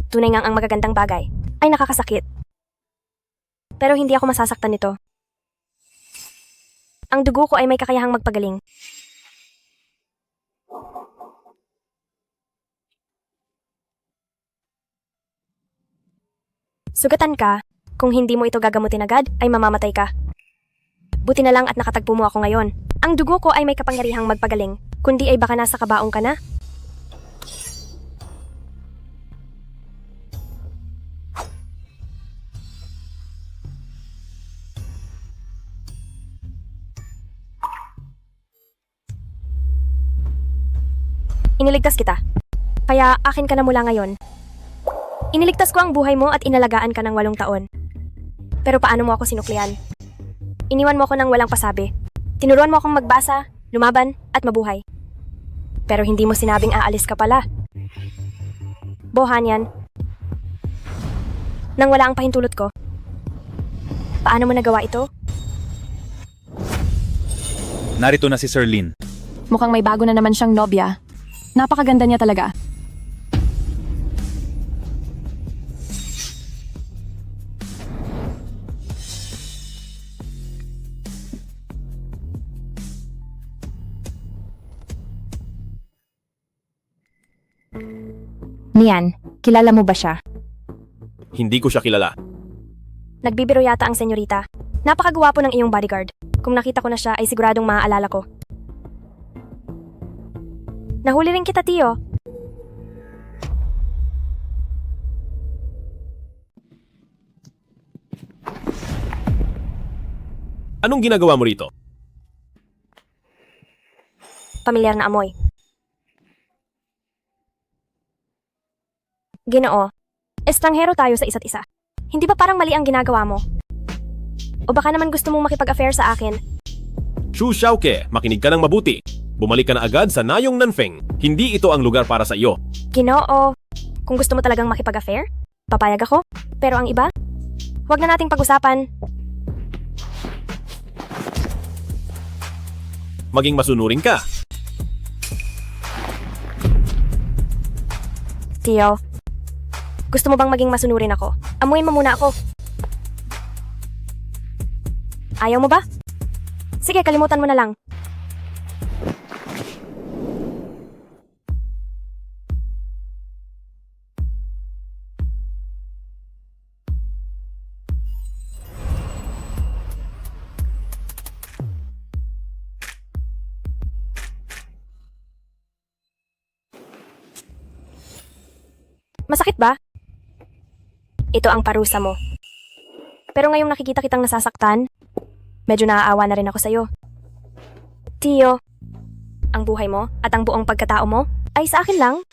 Tunay ngang ang magagandang bagay ay nakakasakit. Pero hindi ako masasaktan nito. Ang dugo ko ay may kakayahang magpagaling. Sugatan ka, kung hindi mo ito gagamutin agad, ay mamamatay ka. Buti na lang at nakatagpo mo ako ngayon. Ang dugo ko ay may kapangyarihang magpagaling, kundi ay baka nasa kabaong ka na. Iniligtas kita. Kaya akin ka na mula ngayon. Iniligtas ko ang buhay mo at inalagaan ka ng 8 taon. Pero paano mo ako sinuklian? Iniwan mo ako ng walang pasabi. Tinuruan mo akong magbasa, lumaban, at mabuhay. Pero hindi mo sinabing aalis ka pala. Bohan yan. Nang wala ang pahintulot ko. Paano mo nagawa ito? Narito na si Sir Lin. Mukhang may bago na naman siyang nobya. Napakaganda niya talaga. Nian, kilala mo ba siya? Hindi ko siya kilala. Nagbibiro yata ang senyorita. Napakagwapo ng iyong bodyguard. Kung nakita ko na siya ay siguradong maaalala ko. Nahuli rin kita, Tio. Anong ginagawa mo rito? Pamilyar na amoy. Ginoo, estranghero tayo sa isa't isa. Hindi ba parang mali ang ginagawa mo? O baka naman gusto mong makipag-affair sa akin? Chu Xiaoke, makinig ka ng mabuti. Bumalik ka na agad sa Nayong Nanfeng. Hindi ito ang lugar para sa iyo. Ginoo, kung gusto mo talagang makipag-affair, papayag ako. Pero ang iba, wag na nating pag-usapan. Maging masunurin ka. Tio, gusto mo bang maging masunurin ako? Amuin mo muna ako. Ayaw mo ba? Sige, kalimutan mo na lang. Masakit ba? Ito ang parusa mo. Pero ngayong nakikita kitang nasasaktan, medyo naaawa na rin ako sa'yo. Tio, ang buhay mo at ang buong pagkatao mo ay sa akin lang.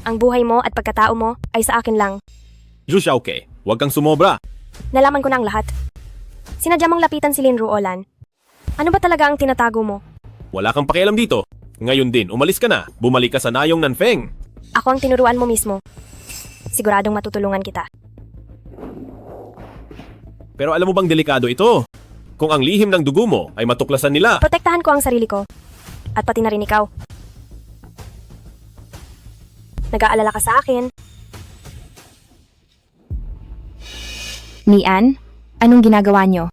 Ang buhay mo at pagkatao mo ay sa akin lang. Chu Xiaoke, huwag kang sumobra. Nalaman ko na ang lahat. Sinadya mong lapitan si Lin Ruolan. Ano ba talaga ang tinatago mo? Wala kang pakialam dito. Ngayon din, umalis ka na. Bumalik ka sa Nayong Nanfeng. Ako ang tinuruan mo mismo. Siguradong matutulungan kita. Pero alam mo bang delikado ito? Kung ang lihim ng dugo mo ay matuklasan nila. Protektahan ko ang sarili ko. At pati na rin ikaw. Nag-aalala ka sa akin. Nian, anong ginagawa niyo?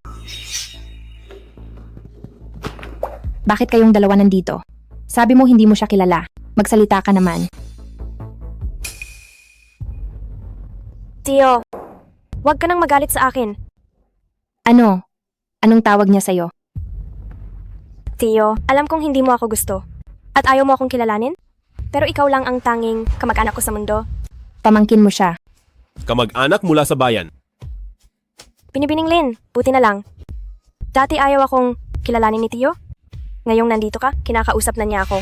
Bakit kayong dalawa nandito? Sabi mo hindi mo siya kilala. Magsalita ka naman. Tio, huwag ka nang magalit sa akin. Ano? Anong tawag niya sa'yo? Tio, alam kong hindi mo ako gusto. At ayaw mo akong kilalanin? Pero ikaw lang ang tanging kamag-anak ko sa mundo. Pamangkin mo siya. Kamag-anak mula sa bayan. Binibining Lin, buti na lang. Dati ayaw akong kilalanin ni Tio. Ngayong nandito ka, kinakausap na niya ako.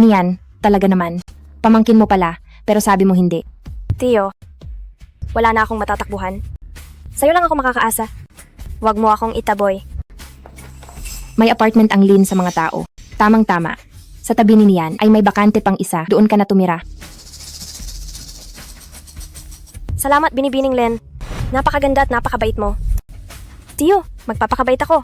Nian, talaga naman. Pamangkin mo pala, pero sabi mo hindi. Tio, wala na akong matatakbuhan. Sa'yo lang ako makakaasa. Huwag mo akong itaboy. May apartment ang Lin sa mga tao. Tamang-tama. Sa tabi ni Nian ay may bakante pang isa. Doon ka na tumira. Salamat, Binibining Lin. Napakaganda at napakabait mo. Tio, magpapakabait ako.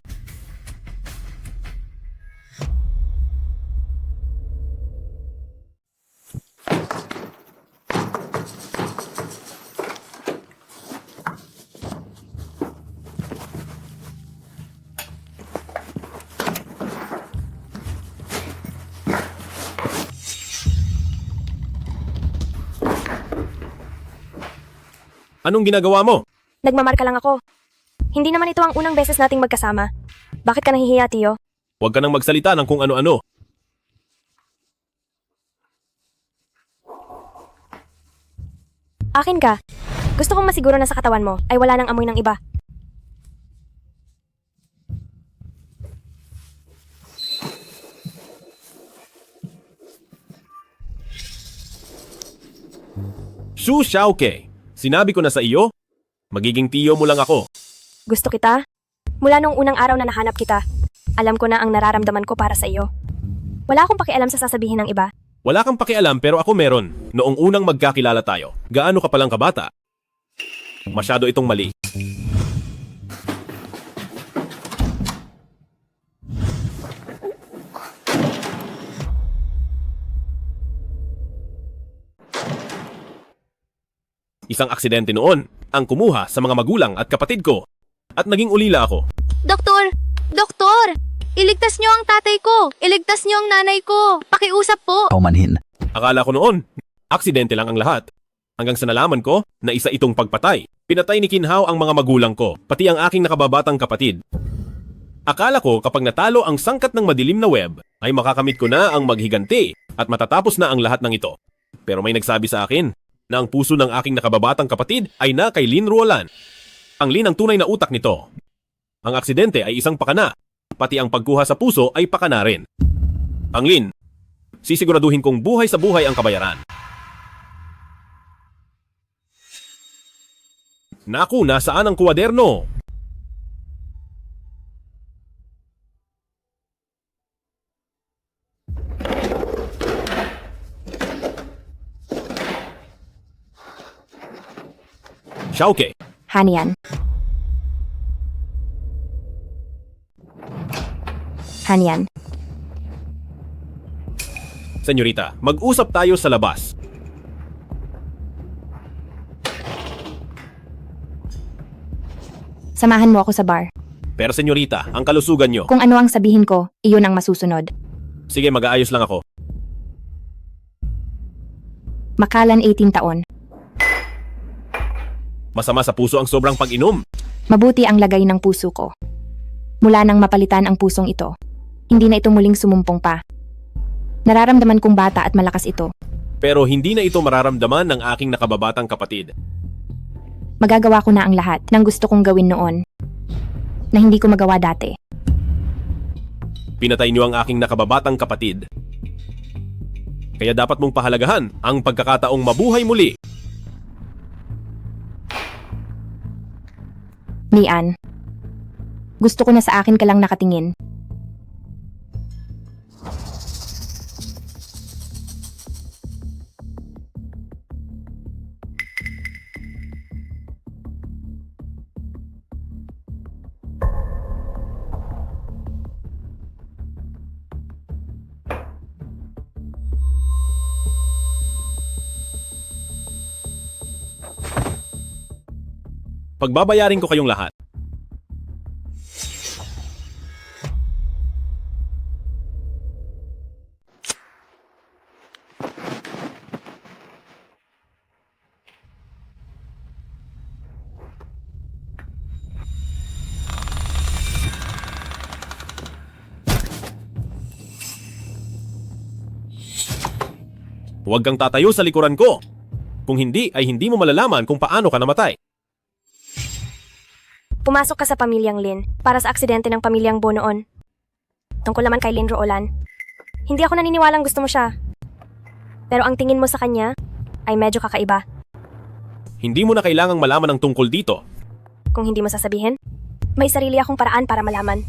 Anong ginagawa mo? Nagmamarka lang ako. Hindi naman ito ang unang beses nating magkasama. Bakit ka nahihiya, Tio? Huwag ka nang magsalita ng kung ano-ano. Akin ka. Gusto kong masiguro na sa katawan mo ay wala nang amoy ng iba. Shu Xiaoke, sinabi ko na sa iyo, magiging tiyo mo lang ako. Gusto kita? Mula nung unang araw na nahanap kita, alam ko na ang nararamdaman ko para sa iyo. Wala akong pakialam sa sasabihin ng iba. Wala kang pakialam pero ako meron. Noong unang magkakilala tayo, gaano ka palang kabata? Masyado itong mali. Isang aksidente noon ang kumuha sa mga magulang at kapatid ko at naging ulila ako. Doktor! Doktor! Iligtas niyo ang tatay ko! Iligtas niyo ang nanay ko! Pakiusap po! Paumanhin. Akala ko noon, aksidente lang ang lahat. Hanggang sa nalaman ko na isa itong pagpatay. Pinatay ni Kinhao ang mga magulang ko, pati ang aking nakababatang kapatid. Akala ko kapag natalo ang sangkat ng madilim na web, ay makakamit ko na ang maghiganti at matatapos na ang lahat ng ito. Pero may nagsabi sa akin na ang puso ng aking nakababatang kapatid ay na kay Lin Ruolan. Ang Lin ang tunay na utak nito. Ang aksidente ay isang pakana, pati ang pagkuha sa puso ay pakana rin. Ang Lin, sisiguraduhin kong buhay sa buhay ang kabayaran. Naku, nasaan ang kuwaderno? Xiaoke, Hanian. Hanian. senyorita, mag-usap tayo sa labas. Samahan mo ako sa bar. Pero senyorita, ang kalusugan nyo. Kung ano ang sabihin ko, iyon ang masusunod. Sige, mag-aayos lang ako. Makalan 18 taon. Masama sa puso ang sobrang pag-inom. Mabuti ang lagay ng puso ko. Mula nang mapalitan ang pusong ito, hindi na ito muling sumumpong pa. Nararamdaman kong bata at malakas ito. Pero hindi na ito mararamdaman ng aking nakababatang kapatid. Magagawa ko na ang lahat ng gusto kong gawin noon na hindi ko magawa dati. Pinatay niyo ang aking nakababatang kapatid. Kaya dapat mong pahalagahan ang pagkakataong mabuhay muli. Mian, gusto ko na sa akin ka lang nakatingin. Pagbabayarin ko kayong lahat. Huwag kang tatayo sa likuran ko. Kung hindi, ay hindi mo malalaman kung paano ka namatay. Pumasok ka sa pamilyang Lin para sa aksidente ng pamilyang Bo noon. Tungkol naman kay Lin Ruolan. Hindi ako naniniwalang gusto mo siya. Pero ang tingin mo sa kanya ay medyo kakaiba. Hindi mo na kailangang malaman ang tungkol dito. Kung hindi mo sasabihin, may sarili akong paraan para malaman.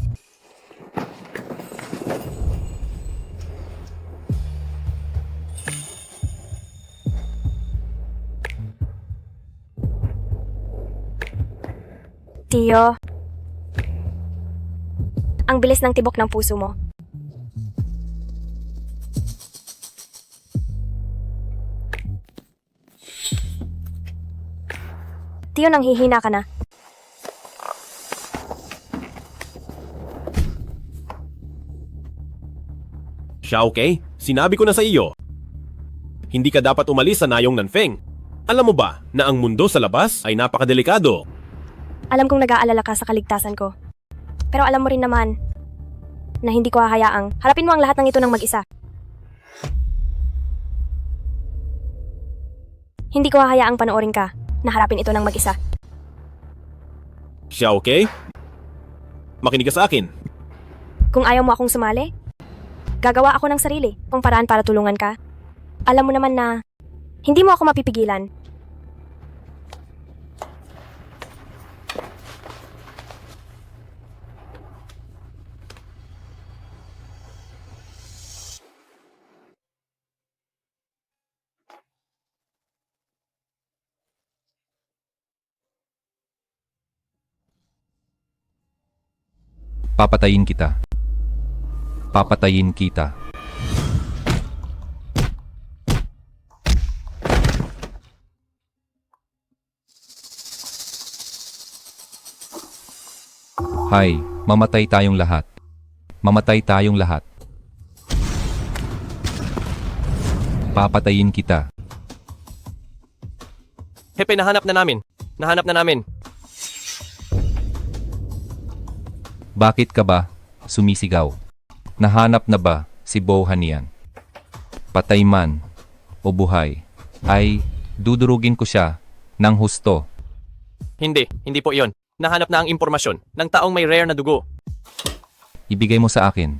Tio, ang bilis ng tibok ng puso mo. Tio, nanghihina ka na. Xiaoke, sinabi ko na sa iyo. Hindi ka dapat umalis sa Nayong Nanfeng. Alam mo ba na ang mundo sa labas ay napakadelikado? Alam kong nag-aalala ka sa kaligtasan ko. Pero alam mo rin naman na hindi ko hahayaang harapin mo ang lahat ng ito ng mag-isa. Hindi ko hahayaang panoorin ka na harapin ito ng mag-isa. Siya okay? Makinig ka sa akin. Kung ayaw mo akong sumali, gagawa ako ng sarili kung paraan para tulungan ka. Alam mo naman na hindi mo ako mapipigilan. Papatayin kita. Papatayin kita. Hay, mamatay tayong lahat. Mamatay tayong lahat. Papatayin kita. Hepe, nahanap na namin. Nahanap na namin. Bakit ka ba sumisigaw? Nahanap na ba si Bohanian? Patay man o buhay, ay dudurugin ko siya ng husto. Hindi po iyon. Nahanap na ang impormasyon ng taong may rare na dugo. Ibigay mo sa akin.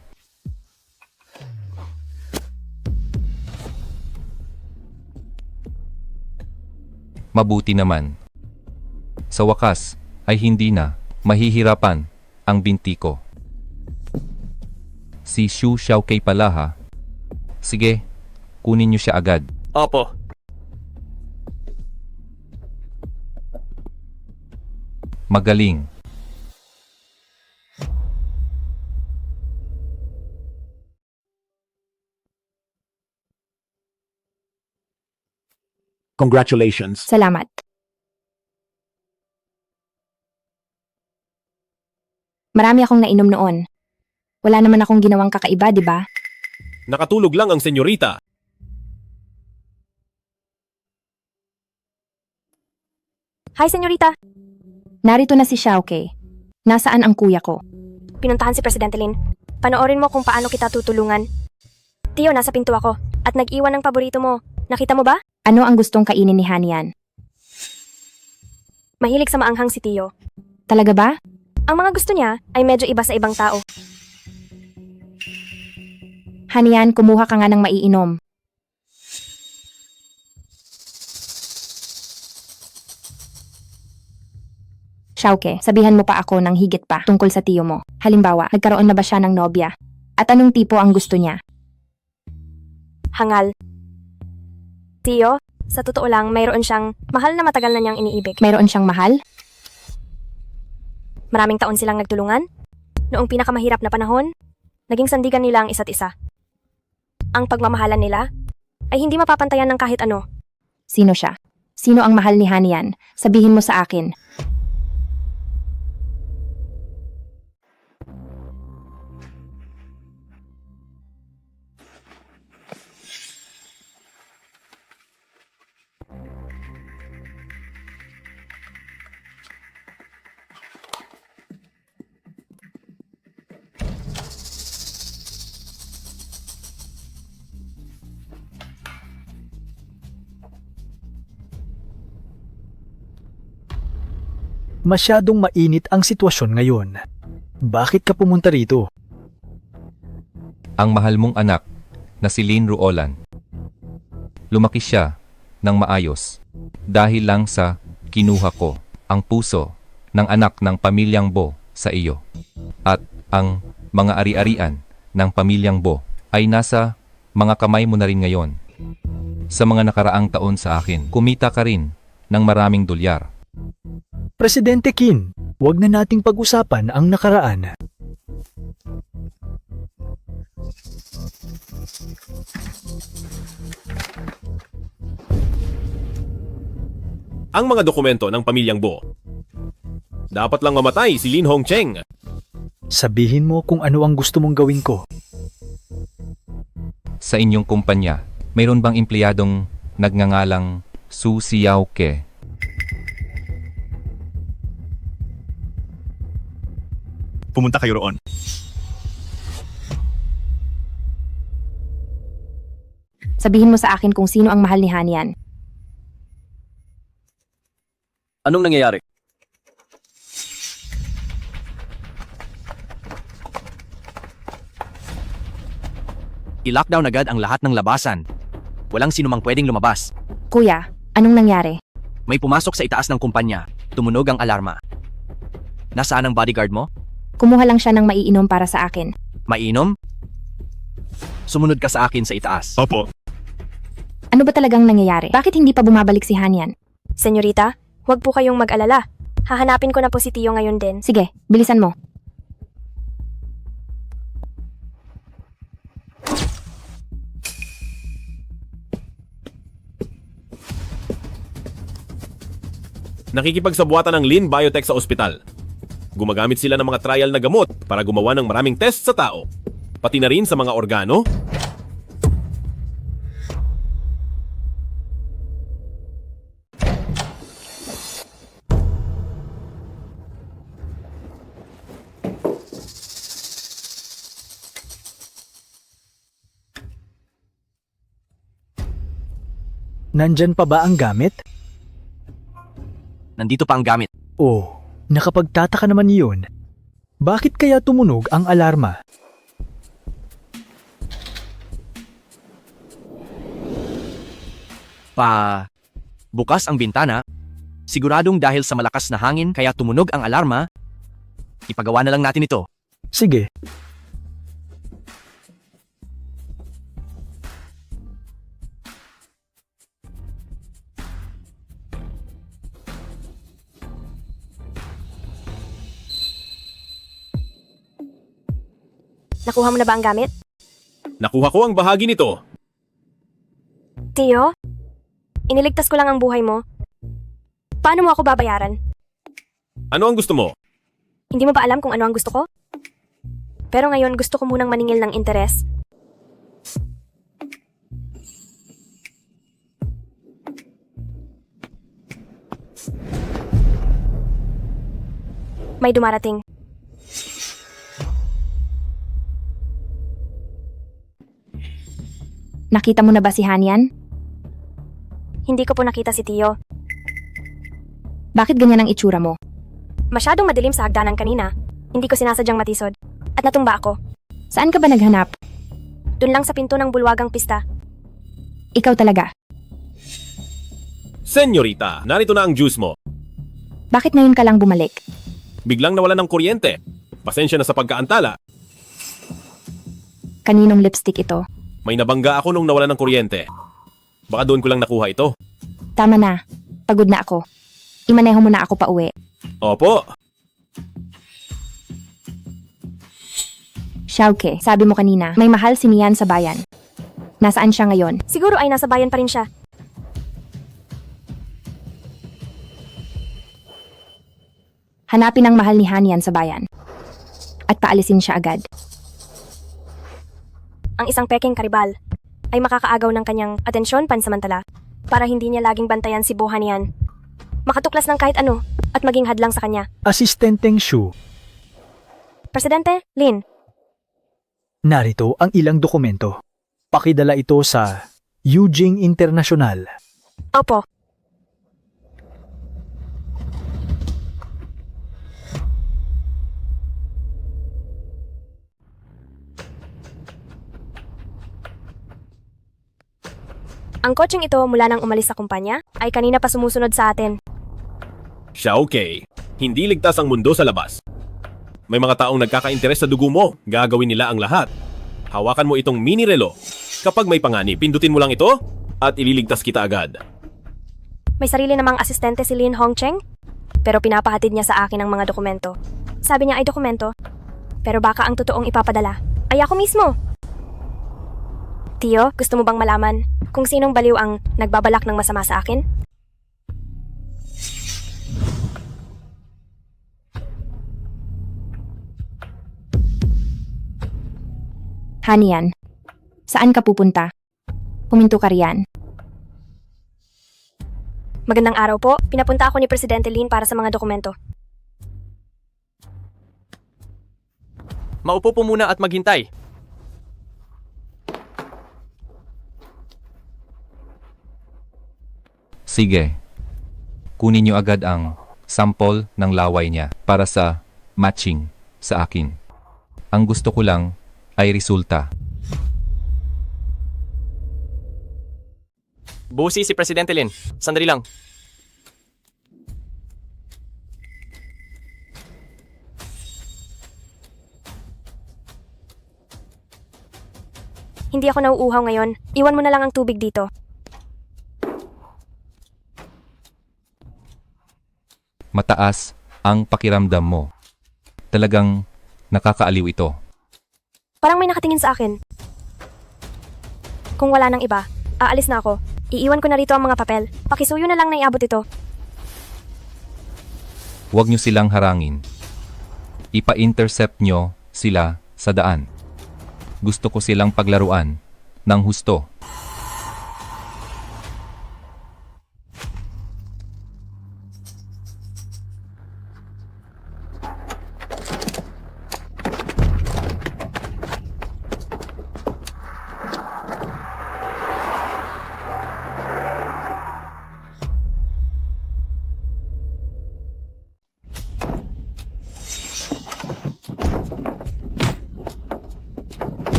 Mabuti naman. Sa wakas ay hindi na mahihirapan ang binti ko. Si Xu Xiaokei pala ha. Sige, kunin niyo siya agad. Opo. Magaling. Congratulations. Salamat. Marami akong nainom noon. Wala naman akong ginawang kakaiba, di ba? Nakatulog lang ang senyorita. Hi, senyorita. Narito na si Xiaokei. Nasaan ang kuya ko? Pinuntahan si Presidente Lin. Panoorin mo kung paano kita tutulungan. Tiyo, nasa pinto ako at nag-iwan ng paborito mo. Nakita mo ba? Ano ang gustong kainin ni Hanian? Mahilig sa maanghang si Tiyo. Talaga ba? Ang mga gusto niya ay medyo iba sa ibang tao. Hanian, kumuha ka nga ng maiinom. Xiaoke, sabihan mo pa ako ng higit pa tungkol sa tiyo mo. Halimbawa, nagkaroon na ba siya ng nobya? At anong tipo ang gusto niya? Hangal. Tiyo, sa totoo lang, mayroon siyang mahal na matagal na niyang iniibig. Mayroon siyang mahal? Maraming taon silang nagtulungan. Noong pinakamahirap na panahon, naging sandigan nila ang isa't isa. Ang pagmamahalan nila ay hindi mapapantayan ng kahit ano. Sino siya? Sino ang mahal ni Hanian? Sabihin mo sa akin. Masyadong mainit ang sitwasyon ngayon. Bakit ka pumunta rito? Ang mahal mong anak na si Lin Ruolan. Lumaki siya ng maayos dahil lang sa kinuha ko ang puso ng anak ng pamilyang Bo sa iyo. At ang mga ari-arian ng pamilyang Bo ay nasa mga kamay mo na rin ngayon. Sa mga nakaraang taon sa akin, kumita ka rin ng maraming dolyar. Presidente Qin, huwag na nating pag-usapan ang nakaraan. Ang mga dokumento ng pamilyang Bo. Dapat lang mamatay si Lin Hongcheng. Sabihin mo kung ano ang gusto mong gawin ko. Sa inyong kumpanya, mayroon bang empleyadong nagngangalang Su Xiaoke. Pumunta kayo roon. Sabihin mo sa akin kung sino ang mahal ni Hanian. Anong nangyayari? I-lockdown agad ang lahat ng labasan. Walang sinumang pwedeng lumabas. Kuya, anong nangyari? May pumasok sa itaas ng kumpanya. Tumunog ang alarma. Nasaan ang bodyguard mo? Kumuha lang siya ng maiinom para sa akin. Mainom? Sumunod ka sa akin sa itaas. Opo. Ano ba talagang nangyayari? Bakit hindi pa bumabalik si Hanian? Senyorita, huwag po kayong mag-alala. Hahanapin ko na po si Tio ngayon din. Sige, bilisan mo. Nakikipagsabuatan ng Lin Biotech sa ospital. Gumagamit sila ng mga trial na gamot para gumawa ng maraming test sa tao. Pati na rin sa mga organo. Nandyan pa ba ang gamit? Nandito pa ang gamit. Oh, nakapagtataka naman yun. Bakit kaya tumunog ang alarma? Bukas ang bintana. Siguradong dahil sa malakas na hangin kaya tumunog ang alarma. Ipagawa na lang natin ito. Sige. Nakuha mo na ba ang gamit? Nakuha ko ang bahagi nito. Tio, iniligtas ko lang ang buhay mo. Paano mo ako babayaran? Ano ang gusto mo? Hindi mo ba alam kung ano ang gusto ko? Pero ngayon gusto ko munang maningil ng interes. May dumarating. Nakita mo na ba si Hanian? Hindi ko po nakita si Tio. Bakit ganyan ang itsura mo? Masyadong madilim sa hagdanan kanina. Hindi ko sinasadyang matisod. At natumba ako. Saan ka ba naghanap? Doon lang sa pinto ng bulwagang pista. Ikaw talaga. Senyorita, narito na ang juice mo. Bakit ngayon ka lang bumalik? Biglang nawala ng kuryente. Pasensya na sa pagkaantala. Kaninong lipstick ito? May nabangga ako nung nawala ng kuryente. Baka doon ko lang nakuha ito. Tama na. Pagod na ako. Imaneho mo na ako pa uwi. Opo. Xiaoke, sabi mo kanina, may mahal si Nian sa bayan. Nasaan siya ngayon? Siguro ay nasa bayan pa rin siya. Hanapin ang mahal ni Hanian sa bayan. At paalisin siya agad. Ang isang peking karibal ay makakaagaw ng kanyang atensyon pansamantala para hindi niya laging bantayan si Bohanian. Makatuklas ng kahit ano at maging hadlang sa kanya. Asistenteng Shu, Presidente, Lin, narito ang ilang dokumento. Pakidala ito sa Eugene International. opo. Ang kotseng ito mula nang umalis sa kumpanya ay kanina pa sumusunod sa atin. Siya okay. Hindi ligtas ang mundo sa labas. May mga taong nagkaka-interes sa dugo mo. Gagawin nila ang lahat. Hawakan mo itong mini relo. Kapag may panganib, pindutin mo lang ito at ililigtas kita agad. May sarili namang asistente si Lin Hongcheng, pero pinapahatid niya sa akin ang mga dokumento. Sabi niya ay dokumento, pero baka ang totoong ipapadala ay ako mismo. Tio, gusto mo bang malaman kung sinong baliw ang nagbabalak ng masama sa akin? Hanian, saan ka pupunta? Huminto ka riyan. Magandang araw po. Pinapunta ako ni Presidente Lin para sa mga dokumento. Maupo po muna at maghintay. Sige. Kunin niyo agad ang sample ng laway niya para sa matching sa akin. Ang gusto ko lang ay resulta. Busi si Presidente Lin. Sandali lang. Hindi ako nauuhaw ngayon. Iwan mo na lang ang tubig dito. Mataas ang pakiramdam mo. Talagang nakakaaliw ito. Parang may nakatingin sa akin. Kung wala nang iba, aalis na ako. Iiwan ko na rito ang mga papel. Pakisuyo na lang na iabot ito. Huwag niyo silang harangin. Ipa-intercept niyo sila sa daan. Gusto ko silang paglaruan ng husto.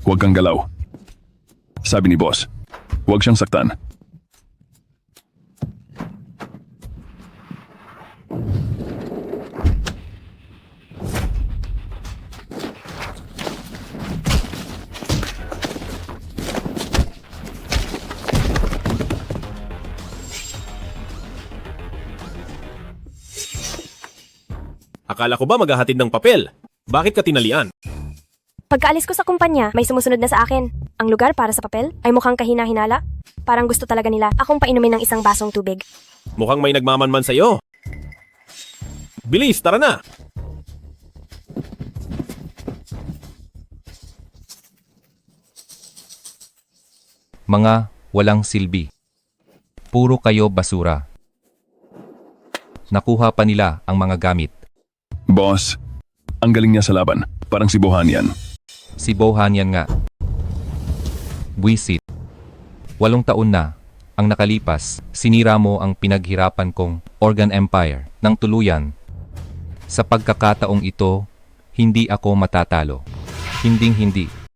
Huwag kang galaw. Sabi ni boss, huwag siyang saktan. Akala ko ba maghahatid ng papel? Bakit ka tinalian? Pagkaalis ko sa kumpanya, may sumusunod na sa akin. Ang lugar para sa papel ay mukhang kahina-hinala. Parang gusto talaga nila akong painumin ng isang basong tubig. Mukhang may nagmamanman sa'yo. Bilis, tara na! Mga walang silbi. Puro kayo basura. Nakuha pa nila ang mga gamit. Boss, ang galing niya sa laban. Parang si Bohanian. Si Bohanian nga. Buisit. 8 taon na ang nakalipas, sinira mo ang pinaghirapan kong organ empire ng tuluyan. Sa pagkakataong ito, hindi ako matatalo. Hinding-hindi.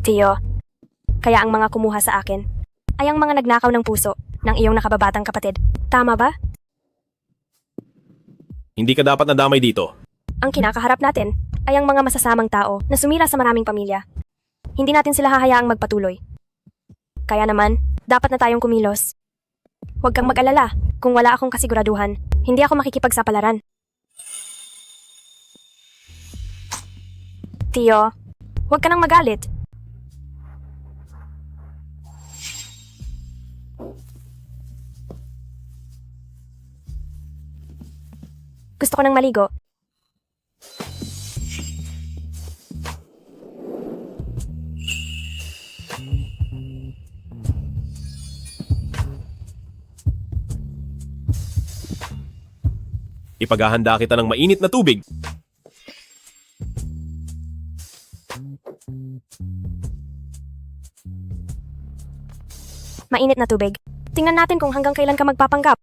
Tio, kaya ang mga kumuha sa akin ay ang mga nagnakaw ng puso ng iyong nakababatang kapatid. Tama ba? Hindi ka dapat nadamay dito. Ang kinakaharap natin ay ang mga masasamang tao na sumira sa maraming pamilya. Hindi natin sila hahayaang magpatuloy. Kaya naman, dapat na tayong kumilos. Huwag kang mag-alala. Kung wala akong kasiguraduhan, hindi ako makikipagsapalaran. Tio, huwag ka nang magalit. Gusto ko nang maligo. Ipaghahanda kita ng mainit na tubig. Mainit na tubig. Tingnan natin kung hanggang kailan ka magpapanggap.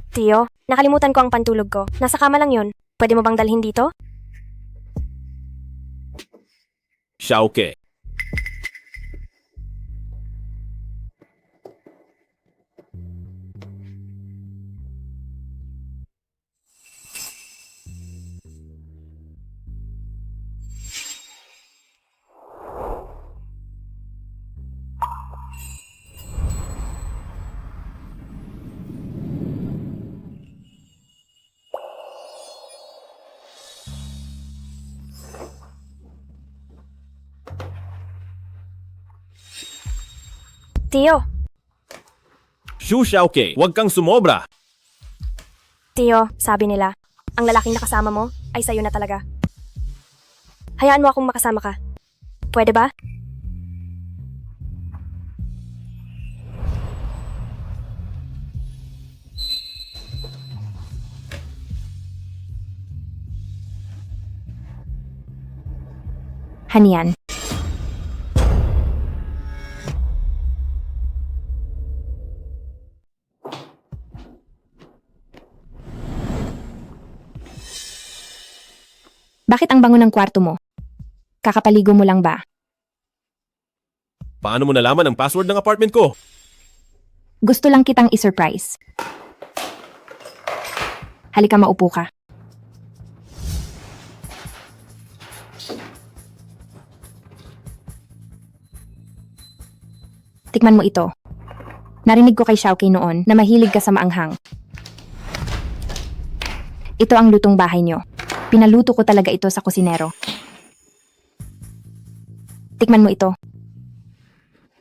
Tio, nakalimutan ko ang pantulog ko. Nasa kama lang yon. Pwede mo bang dalhin dito? Xiaoke. Tio, Xu Xiaoke, huwag kang sumobra. Tio, sabi nila, ang lalaking nakasama mo ay sa'yo na talaga. Hayaan mo akong makasama ka. Pwede ba? Hanian. Bakit ang bango ng kwarto mo? Kakapaligo mo lang ba? Paano mo nalaman ang password ng apartment ko? Gusto lang kitang i-surprise. Halika, maupo ka. Tikman mo ito. Narinig ko kay Xiaoqi noon na mahilig ka sa maanghang. Ito ang lutong bahay nyo. Pinaluto ko talaga ito sa kusinero. Tikman mo ito.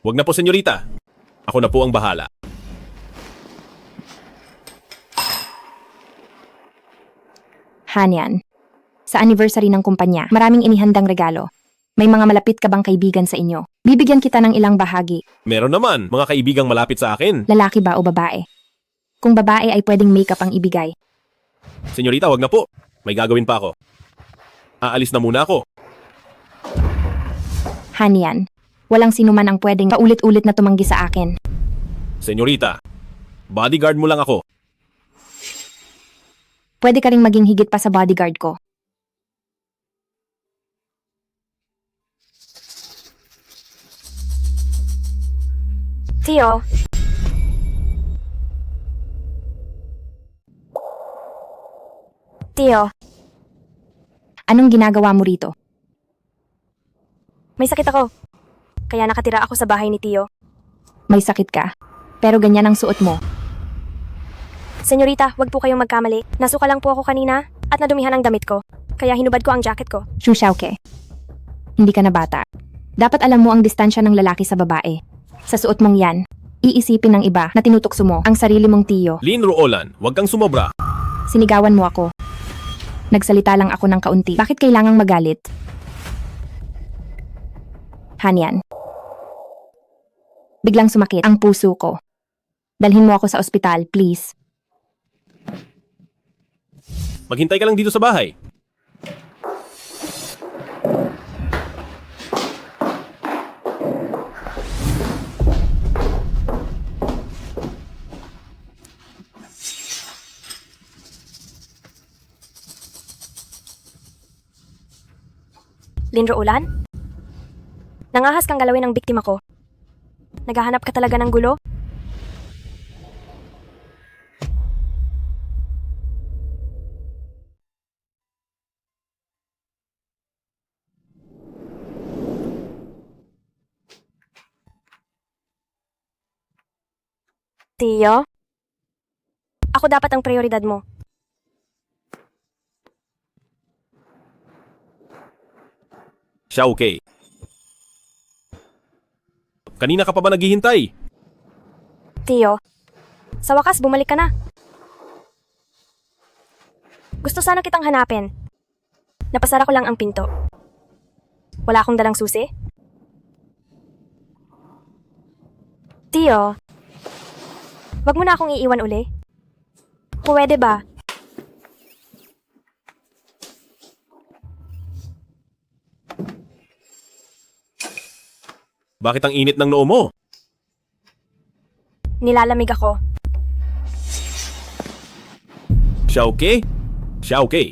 Huwag na po, senyorita. Ako na po ang bahala. Hanian. Sa anniversary ng kumpanya, maraming inihandang regalo. May mga malapit ka bang kaibigan sa inyo? Bibigyan kita ng ilang bahagi. Meron naman, mga kaibigang malapit sa akin. Lalaki ba o babae? Kung babae ay pwedeng makeup ang ibigay. Senyorita, huwag na po. May gagawin pa ako. Aalis na muna ako. Hanian. Walang sinuman ang pwedeng paulit-ulit na tumanggi sa akin. Senyorita, bodyguard mo lang ako. Pwede ka ring maging higit pa sa bodyguard ko. Tio, Tio, Anong ginagawa mo rito? may sakit ako. Kaya nakatira ako sa bahay ni Tio. May sakit ka. Pero ganyan ang suot mo. Senyorita, wag po kayong magkamali. Nasuka lang po ako kanina at nadumihan ang damit ko. Kaya hinubad ko ang jacket ko. Xu Xiaoke. Hindi ka na bata. Dapat alam mo ang distansya ng lalaki sa babae. Sa suot mong yan, iisipin ng iba na tinutukso mo ang sarili mong Tio. Lin Ruolan, huwag kang sumobra. Sinigawan mo ako. Nagsalita lang ako ng kaunti. Bakit kailangang magalit? Hanian. Biglang sumakit ang puso ko. Dalhin mo ako sa ospital, please. Maghintay ka lang dito sa bahay. Linro Ulan? Nangahas kang galawin ng biktima ko. Naghahanap ka talaga ng gulo? Tio? Ako dapat ang prioridad mo. Xiaoke. Kanina ka pa ba naghihintay? Tio, sa wakas bumalik ka na. Gusto sana kitang hanapin. Napasara ko lang ang pinto. Wala akong dalang susi. Tio, wag mo na akong iiwan uli. Pwede ba? Bakit ang init ng noo mo? Nilalamig ako. Xiaoke? Xiaoke.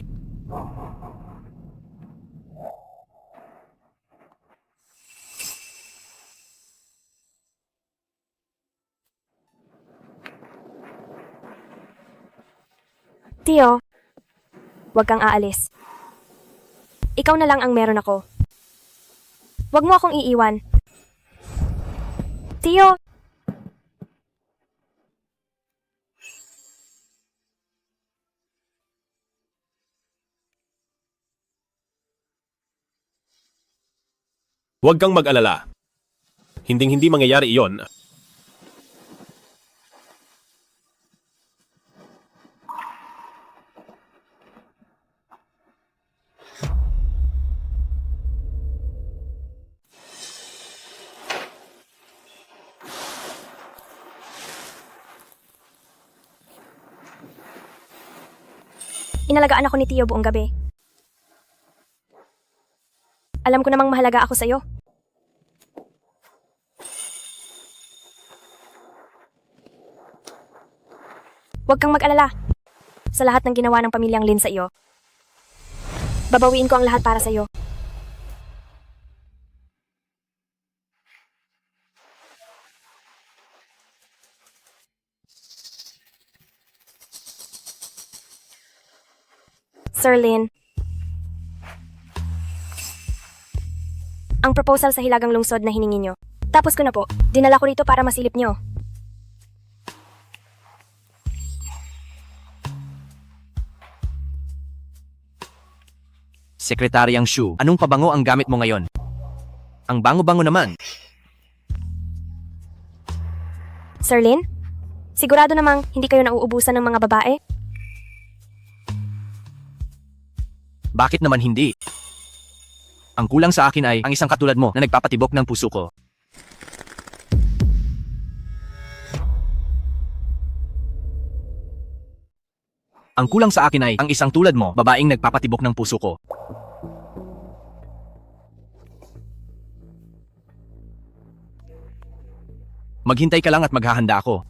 Tio, wag kang aalis. Ikaw na lang ang meron ako. Wag mo akong iiwan. Tio! Huwag kang mag-alala. Hinding-hindi mangyayari iyon. Inalagaan ako ni Tio buong gabi. Alam ko namang mahalaga ako sa'yo. Huwag kang mag-alala. Sa lahat ng ginawa ng pamilyang Lin sa iyo, babawiin ko ang lahat para sa'yo. Sir Lin, ang proposal sa Hilagang Lungsod na hiningi nyo. Tapos ko na po. Dinala ko rito para masilip nyo. Sekretaryang Shu, anong pabango ang gamit mo ngayon? Ang bango-bango naman. Sir Lin, sigurado namang hindi kayo nauubusan ng mga babae? Bakit naman hindi? Ang kulang sa akin ay ang isang katulad mo na nagpapatibok ng puso ko. Ang kulang sa akin ay ang isang tulad mo, babaeng nagpapatibok ng puso ko. Maghintay ka lang at maghahanda ako.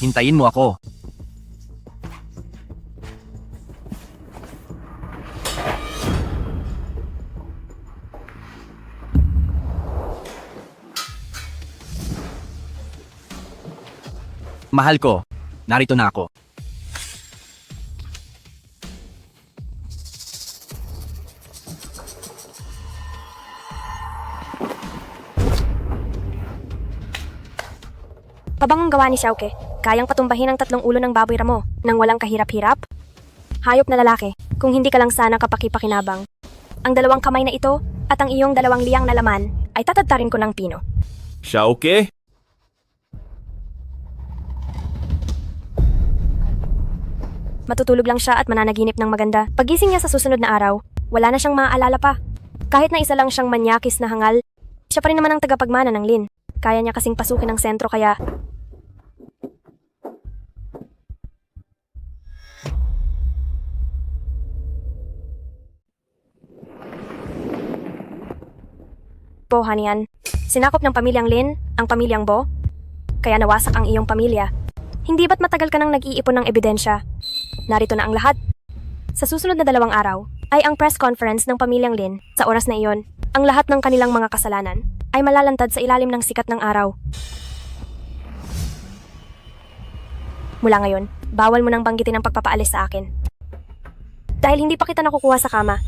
Hintayin mo ako. Mahal ko, narito na ako. Pabangong gawa ni Xiaoke, kayang patumbahin ang 3 ulo ng baboy ramo nang walang kahirap-hirap? Hayop na lalaki, kung hindi ka lang sana kapaki-pakinabang. Ang 2 kamay na ito at ang iyong 2 liyang na laman ay tatadtarin ko ng pino. Xiaoke? Matutulog lang siya at mananaginip ng maganda. Pagising niya sa susunod na araw, wala na siyang maaalala pa. Kahit na isa lang siyang manyakis na hangal, siya pa rin naman ang tagapagmana ng Lin. Kaya niya kasing pasukin ang sentro kaya... Po, Hanian. Sinakop ng pamilyang Lin ang pamilyang Bo? Kaya nawasak ang iyong pamilya. Hindi ba't matagal ka nang nag-iipon ng ebidensya? Narito na ang lahat. Sa susunod na 2 araw, ay ang press conference ng pamilyang Lin. Sa oras na iyon, ang lahat ng kanilang mga kasalanan ay malalantad sa ilalim ng sikat ng araw. Mula ngayon, bawal mo nang banggitin ang pagpapaalis sa akin. Dahil hindi pa kita nakukuha sa kama.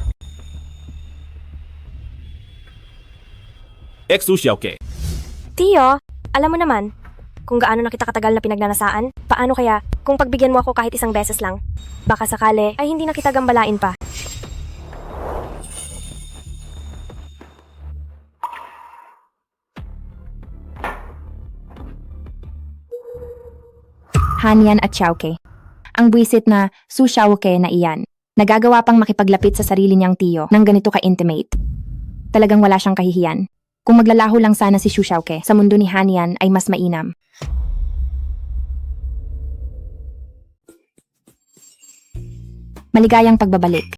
Exu Xiaoke. Tio, alam mo naman, kung gaano na kita katagal na pinagnanasaan, paano kaya kung pagbigyan mo ako kahit isang beses lang? Baka sakali ay hindi na kita gambalain pa. Hanian at Xiaoke. Ang buwisit na Su Xiaoke na iyan. Nagagawa pang makipaglapit sa sarili niyang tiyo ng ganito ka-intimate. Talagang wala siyang kahihiyan. Kung maglalaho lang sana si Su Xiaoke sa mundo ni Hanian ay mas mainam. Maligayang pagbabalik.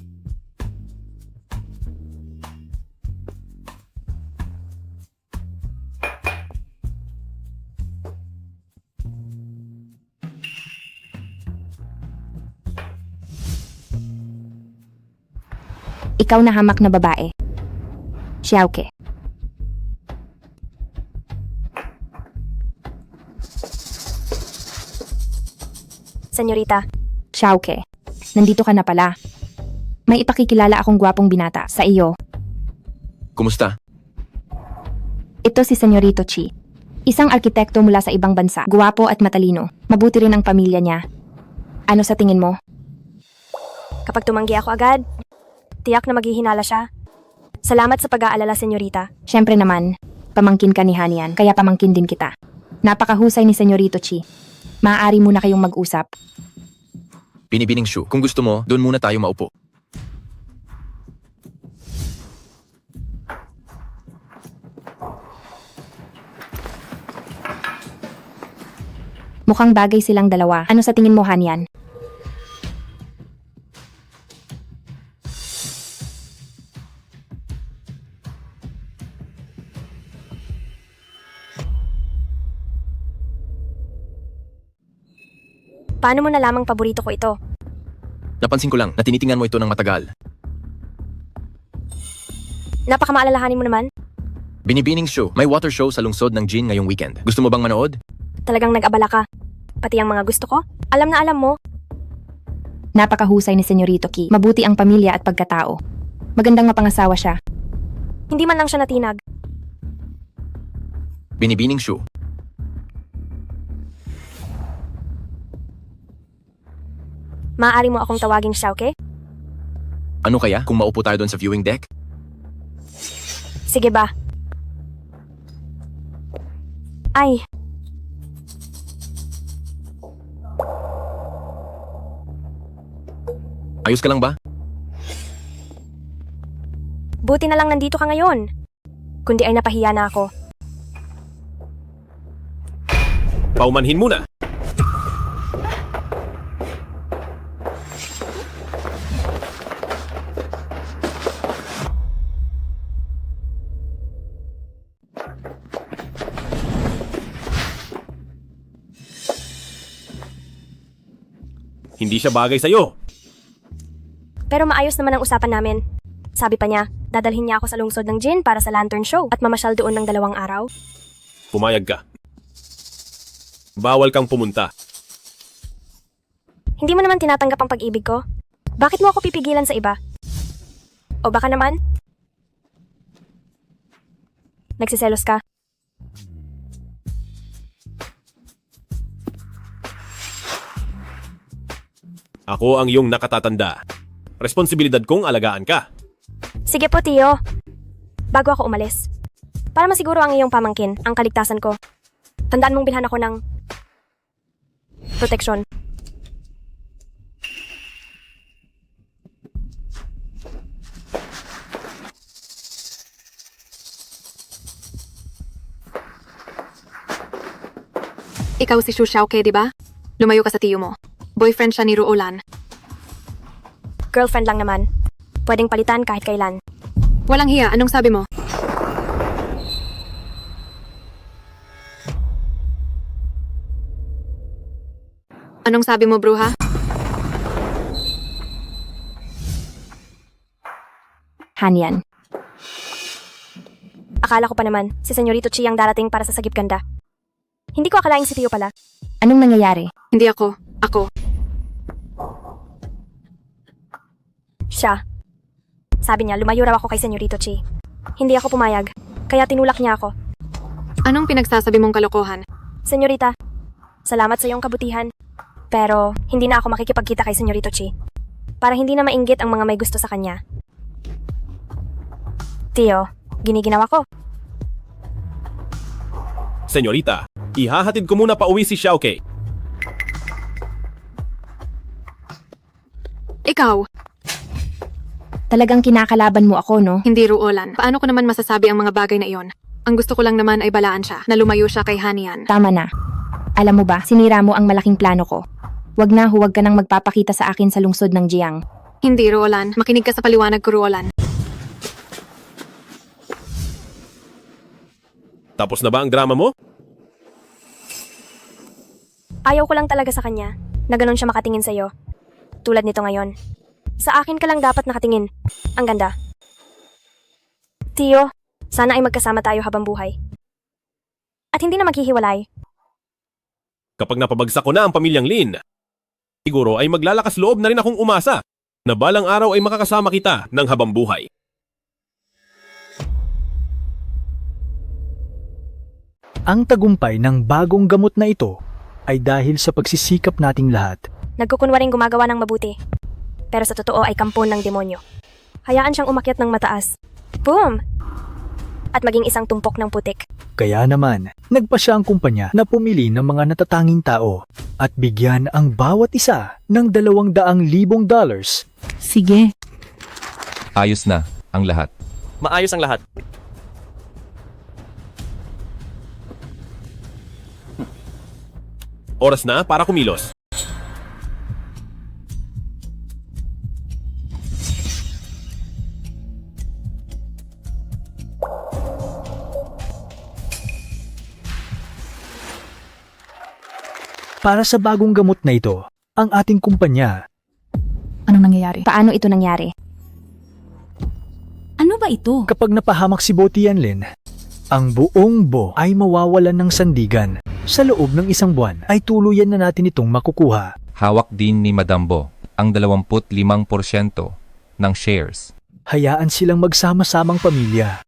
Ikaw na hamak na babae. Xiaoke. Senyorita, Xiaoke. Nandito ka na pala. May ipakikilala akong gwapong binata sa iyo. Kumusta? Ito si Senyorito Chi. Isang arkitekto mula sa ibang bansa. Gwapo at matalino. Mabuti rin ang pamilya niya. Ano sa tingin mo? kapag tumanggi ako agad, tiyak na maghihinala siya. Salamat sa pag-aalala, senyorita. Siyempre naman, pamangkin ka ni Hanian, kaya pamangkin din kita. Napakahusay ni Senyorito Chi. Maaari muna kayong mag-usap. Binibining Shu, kung gusto mo, doon muna tayo maupo. Mukhang bagay silang dalawa. Ano sa tingin mo, Hanian? Paano mo nalamang paborito ko ito? Napansin ko lang na tinitingnan mo ito ng matagal. Napakamaalalahanin mo naman. Binibining show. May water show sa lungsod ng Jean ngayong weekend. Gusto mo bang manood? Talagang nag-abala ka. Pati ang mga gusto ko. Alam na alam mo. Napakahusay ni Senyorito Ki. Mabuti ang pamilya at pagkatao. Magandang mapangasawa siya. Hindi man lang siya natinag. Binibining show. Maaari mo akong tawaging Xiaoke? Ano kaya kung maupo tayo doon sa viewing deck? Sige ba? Ay, Ayos ka lang ba? buti na lang nandito ka ngayon. Kundi ay napahiya na ako. Paumanhin muna. Hindi siya bagay sa'yo. Pero maayos naman ang usapan namin. Sabi pa niya, dadalhin niya ako sa lungsod ng Jin para sa lantern show at mamasyal doon ng 2 araw. Pumayag ka. Bawal kang pumunta. Hindi mo naman tinatanggap ang pag-ibig ko. Bakit mo ako pipigilan sa iba? O baka naman? Nagsiselos ka? Ako ang iyong nakatatanda. Responsibilidad kong alagaan ka. Sige po, Tio. Bago ako umalis. Para masiguro ang iyong pamangkin, ang kaligtasan ko. Tandaan mong bilhan ako ng proteksyon. Ikaw si Shu Xiaoke, di ba? Lumayo ka sa tiyo mo. Boyfriend siya ni Ruolan. Girlfriend lang naman. Pwedeng palitan kahit kailan. Walang hiya, anong sabi mo? Anong sabi mo, bruha? Hanyan. Akala ko pa naman, si Senyorito Chi ang darating para sa sagip ganda. Hindi ko akalaing si Tio pala. Anong nangyayari? Hindi ako. Ako. Siya. Sabi niya, lumayo raw ako kay Senyorito Chi. Hindi ako pumayag, kaya tinulak niya ako. Anong pinagsasabi mong kalokohan? Senyorita, salamat sa iyong kabutihan. Pero, hindi na ako makikipagkita kay Senyorito Chi. Para hindi na mainggit ang mga may gusto sa kanya. Tio, giniginawa ko. Senyorita, ihahatid ko muna pa uwi si Xiaoke. Ikaw, Talagang kinakalaban mo ako, no? hindi Ruolan. Paano ko naman masasabi ang mga bagay na iyon? Ang gusto ko lang naman ay balaan siya, na lumayo siya kay Hanian. Tama na. Alam mo ba, sinira mo ang malaking plano ko. Huwag ka nang magpapakita sa akin sa lungsod ng Jiang. Hindi, Ruolan. Makinig ka sa paliwanag ko, Ruolan. Tapos na ba ang drama mo? Ayaw ko lang talaga sa kanya, na ganun siya makatingin sa'yo. Tulad nito ngayon. Sa akin ka lang dapat nakatingin. Ang ganda. Tio, sana ay magkasama tayo habang buhay. At hindi na maghihiwalay. Kapag napabagsak ko na ang pamilyang Lin, siguro ay maglalakas loob na rin akong umasa na balang araw ay makakasama kita ng habang buhay. Ang tagumpay ng bagong gamot na ito ay dahil sa pagsisikap nating lahat. Nagkukunwaring gumagawa ng mabuti. Pero sa totoo ay kampon ng demonyo. Hayaan siyang umakyat ng mataas. Boom! At maging isang tumpok ng putik. Kaya naman, nagpa siya ang kumpanya na pumili ng mga natatanging tao at bigyan ang bawat isa ng $200,000. Sige. Ayos na ang lahat. Maayos ang lahat. Oras na para kumilos. Para sa bagong gamot na ito, ang ating kumpanya. Anong nangyayari? Paano ito nangyari? Ano ba ito? Kapag napahamak si Bo Tianlin, ang buong Bo ay mawawalan ng sandigan. Sa loob ng isang buwan ay tuluyan na natin itong makukuha. Hawak din ni Madam Bo ang 25% ng shares. Hayaan silang magsama-samang pamilya.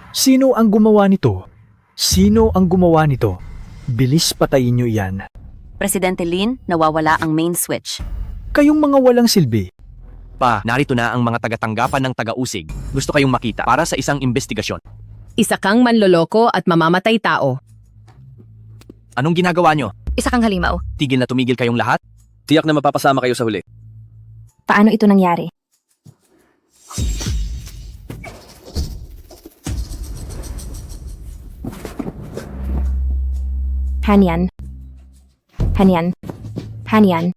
Sino ang gumawa nito? Sino ang gumawa nito? Bilis patayin nyo yan. Presidente Lin, nawawala ang main switch. Kayong mga walang silbi. Pa, narito na ang mga tagatanggapan ng taga-usig. Gusto kayong makita para sa isang investigasyon. Isa kang manloloko at mamamatay tao. Anong ginagawa nyo? Isa kang halimaw. Tigil na tumigil kayong lahat? Tiyak na mapapasama kayo sa huli. Paano ito nangyari? Hanyan. Hanyan. Hanyan.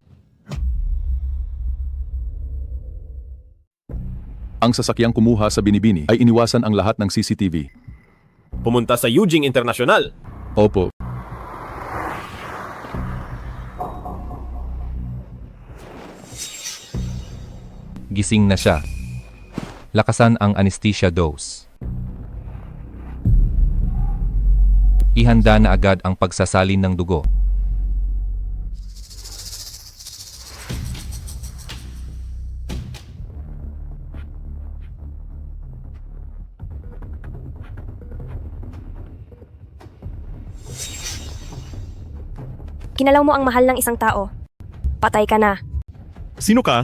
Ang sasakyang kumuha sa binibini ay iniwasan ang lahat ng CCTV. Pumunta sa Eugene International. Opo. Gising na siya. Lakasan ang anesthesia dose. Ihanda na agad ang pagsasalin ng dugo. Kinalaw mo ang mahal ng isang tao. Patay ka na. Sino ka?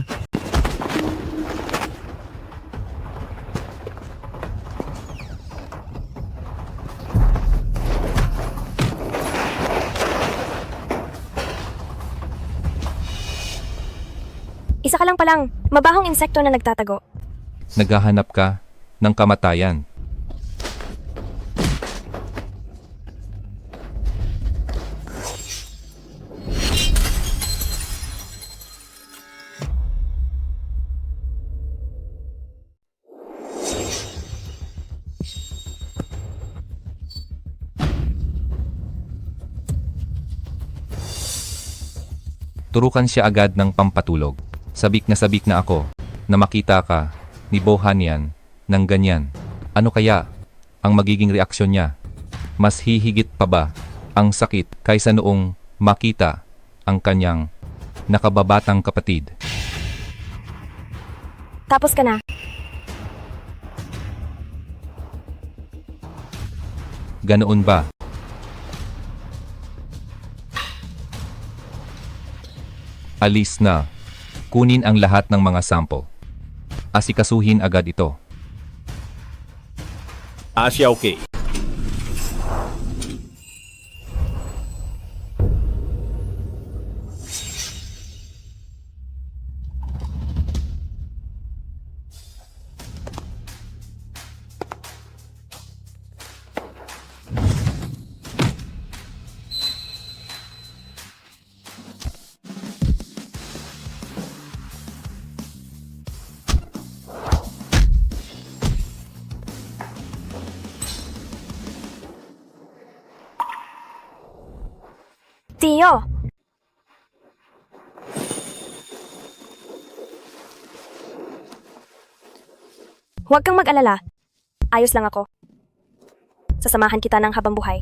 Isa ka lang palang, mabahong insekto na nagtatago. Naghahanap ka ng kamatayan. Turukan siya agad ng pampatulog. Sabik na ako na makita ka ni Bohanian ng ganyan. Ano kaya ang magiging reaksyon niya? Mas hihigit pa ba ang sakit kaysa noong makita ang kanyang nakababatang kapatid? Tapos ka na. Ganoon ba? Alis na. Kunin ang lahat ng mga sample. Asikasuhin agad ito. Xiao Ke. Tio! Huwag kang mag-alala. Ayos lang ako. Sasamahan kita ng habang buhay.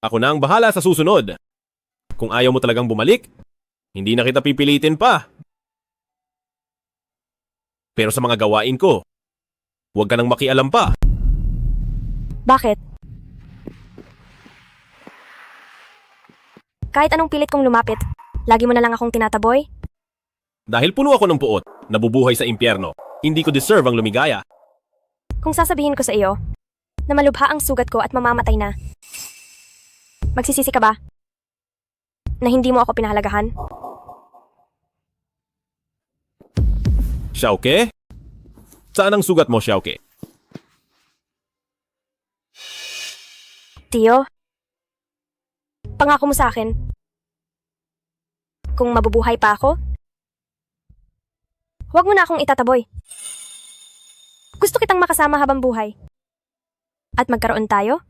Ako na ang bahala sa susunod. Kung ayaw mo talagang bumalik, hindi na kita pipilitin pa. Pero sa mga gawain ko, huwag ka nang makialam pa. Bakit? Kahit anong pilit kong lumapit, lagi mo na lang akong tinataboy? Dahil puno ako ng puot, nabubuhay sa impyerno, hindi ko deserve ang lumigaya. Kung sasabihin ko sa iyo, na malubha ang sugat ko at mamamatay na, magsisisi ka ba? Na hindi mo ako pinahalagahan? Xiao Ke? Saan ang sugat mo, Xiao Ke? Tio, Pangako mo sa akin. Kung mabubuhay pa ako, huwag mo na akong itataboy. Gusto kitang makasama habang buhay. At magkaroon tayo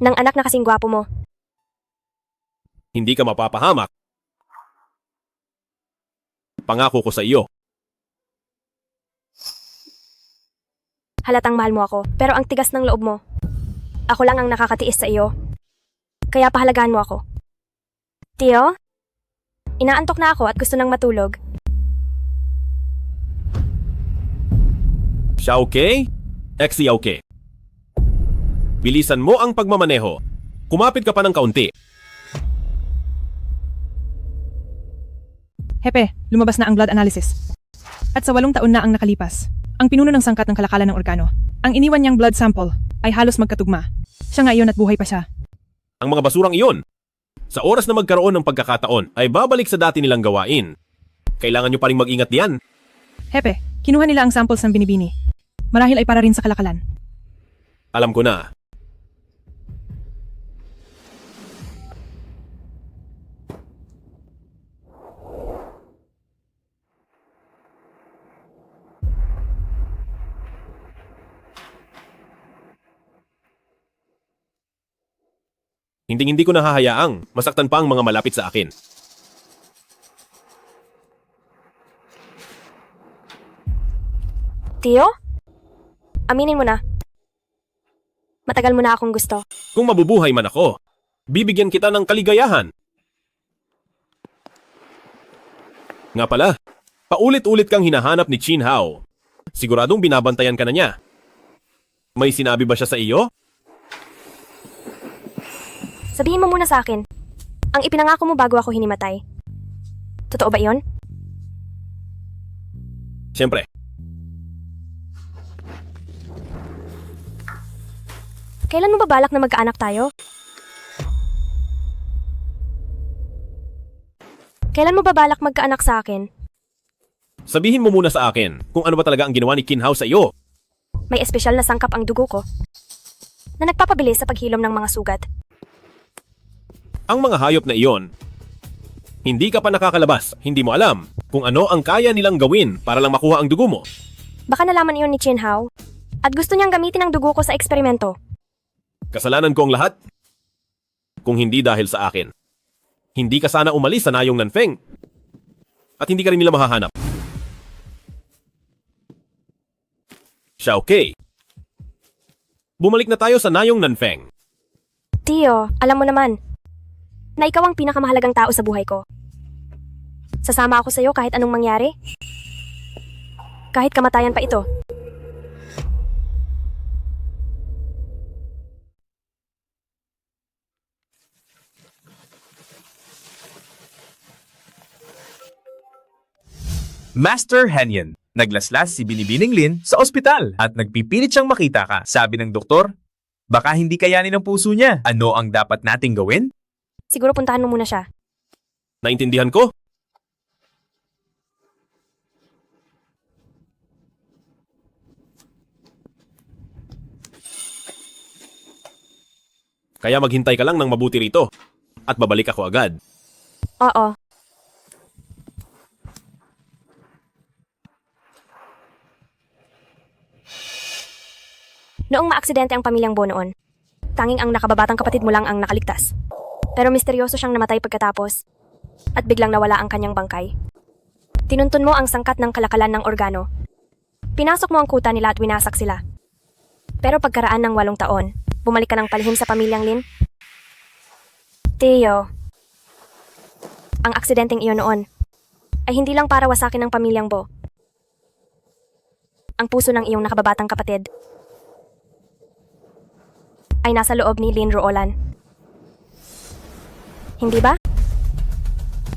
ng anak na kasing gwapo mo. Hindi ka mapapahamak. Pangako ko sa iyo. Halatang mahal mo ako, pero ang tigas ng loob mo. Ako lang ang nakakatiis sa iyo. Kaya pahalagaan mo ako. Tio, inaantok na ako at gusto nang matulog. Siya okay? Exi okay. Bilisan mo ang pagmamaneho. Kumapit ka pa ng kaunti. Hepe, lumabas na ang blood analysis. At sa 8 taon na ang nakalipas, ang pinuno ng sangkat ng kalakalan ng organo, ang iniwan niyang blood sample ay halos magkatugma. Siya nga iyon at buhay pa siya. Ang mga basurang iyon, sa oras na magkaroon ng pagkakataon, ay babalik sa dati nilang gawain. Kailangan nyo pa rin mag-ingat diyan. Hepe, kinuha nila ang samples ng binibini. Marahil ay para rin sa kalakalan. Alam ko na. Hindi ko nahahayaang masaktan pa ang mga malapit sa akin. Tio? Aminin mo na. Matagal mo na akong gusto. Kung mabubuhay man ako, bibigyan kita ng kaligayahan. Nga pala, paulit-ulit kang hinahanap ni Chin Hao. Siguradong binabantayan ka na niya. May sinabi ba siya sa iyo? Sabihin mo muna sa akin. Ang ipinangako mo bago ako hinimatay. Totoo ba iyon? Siyempre. Kailan mo ba balak na magkaanak tayo? Kailan mo ba balak magkaanak sa akin? Sabihin mo muna sa akin kung ano ba talaga ang ginawa ni Qin Hao sa iyo. May espesyal na sangkap ang dugo ko na nagpapabilis sa paghilom ng mga sugat. Ang mga hayop na iyon, hindi ka pa nakakalabas, hindi mo alam kung ano ang kaya nilang gawin para lang makuha ang dugo mo. Baka nalaman iyon ni Chin Hao at gusto niyang gamitin ang dugo ko sa eksperimento. Kasalanan ko ang lahat. Kung hindi dahil sa akin, hindi ka sana umalis sa Nayong Nanfeng. At hindi ka rin nila mahahanap. Siya okay. Bumalik na tayo sa Nayong Nanfeng. Tio, alam mo naman na ikaw ang pinakamahalagang tao sa buhay ko. Sasama ako sa iyo kahit anong mangyari. Kahit kamatayan pa ito. Master Henyan, naglaslas si Binibining Lin sa ospital at nagpipilit siyang makita ka. Sabi ng doktor, baka hindi kayanin ng puso niya. Ano ang dapat nating gawin? Siguro puntahan mo muna siya. Naintindihan ko? Kaya maghintay ka lang ng mabuti rito at babalik ako agad. Oo. Noong maaksidente ang pamilyang Bo noon, tanging ang nakababatang kapatid mo lang ang nakaligtas. Pero misteryoso siyang namatay pagkatapos at biglang nawala ang kanyang bangkay. Tinuntun mo ang sangkat ng kalakalan ng organo. Pinasok mo ang kuta nila at winasak sila. Pero pagkaraan ng 8 taon, bumalik ka ng palihim sa pamilyang Lin. Teo, ang aksidenteng iyon noon ay hindi lang para wasakin ng pamilyang Bo. Ang puso ng iyong nakababatang kapatid ay nasa loob ni Lin Ruolan. Hindi ba?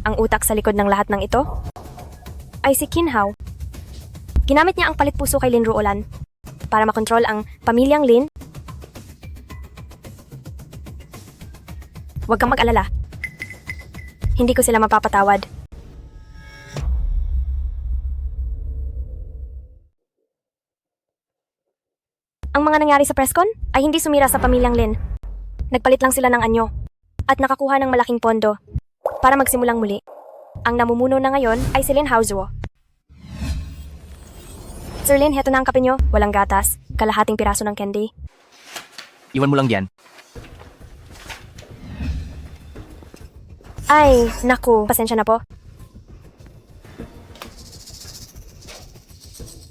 Ang utak sa likod ng lahat ng ito ay si Qin Hao. Ginamit niya ang palit puso kay Lin Ruolan para makontrol ang pamilyang Lin. Huwag kang mag-alala. Hindi ko sila mapapatawad. Ang mga nangyari sa presscon ay hindi sumira sa pamilyang Lin. Nagpalit lang sila ng anyo. at nakakuha ng malaking pondo para magsimulang muli. Ang namumuno na ngayon ay si Lin Haozuo. Sir Lin, heto na ang kape nyo. Walang gatas, kalahating piraso ng candy. Iwan mo lang yan. Ay, naku, pasensya na po.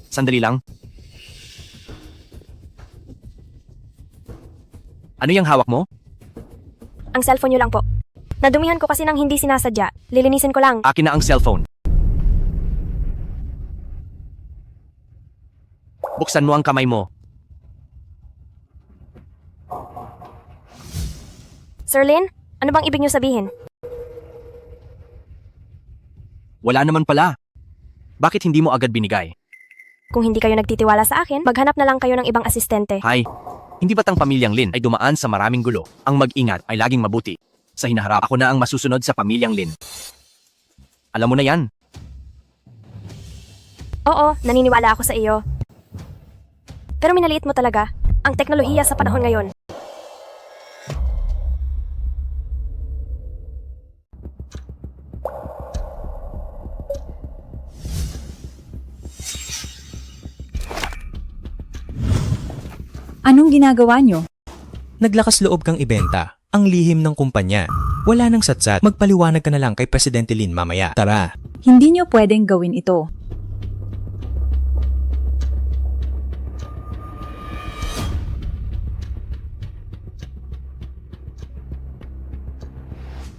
Sandali lang. Ano yung hawak mo? Ang cellphone nyo lang po. Nadumihan ko kasi ng hindi sinasadya. Lilinisin ko lang. Akin na ang cellphone. Buksan mo ang kamay mo. Sir Lin, ano bang ibig nyo sabihin? Wala naman pala. Bakit hindi mo agad binigay? Kung hindi kayo nagtitiwala sa akin, maghanap na lang kayo ng ibang asistente. Hay, hindi ba't ang pamilyang Lin ay dumaan sa maraming gulo? Ang mag-ingat ay laging mabuti. Sa hinaharap, ako na ang masusunod sa pamilyang Lin. Alam mo na yan. Oo, naniniwala ako sa iyo. Pero minaliit mo talaga ang teknolohiya sa panahon ngayon. Anong ginagawa nyo? Naglakas loob kang ibenta ang lihim ng kumpanya. Wala nang satsat, magpaliwanag ka na lang kay Presidente Lin mamaya. Tara. Hindi nyo pwedeng gawin ito.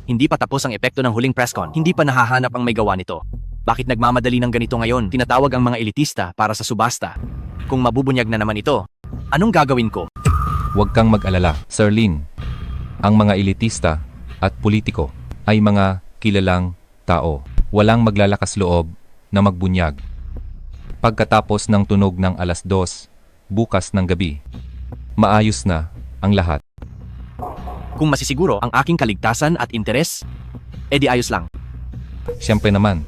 Hindi pa tapos ang epekto ng huling presscon. Hindi pa nahahanap ang may gawa nito. Bakit nagmamadali ng ganito ngayon? Tinatawag ang mga elitista para sa subasta. Kung mabubunyag na naman ito, anong gagawin ko? Huwag kang mag-alala, Sir Lin. Ang mga elitista at politiko ay mga kilalang tao. Walang maglalakas loob na magbunyag. Pagkatapos ng tunog ng 2:00 bukas ng gabi, maayos na ang lahat. Kung masisiguro ang aking kaligtasan at interes, edi ayos lang. Siyempre naman,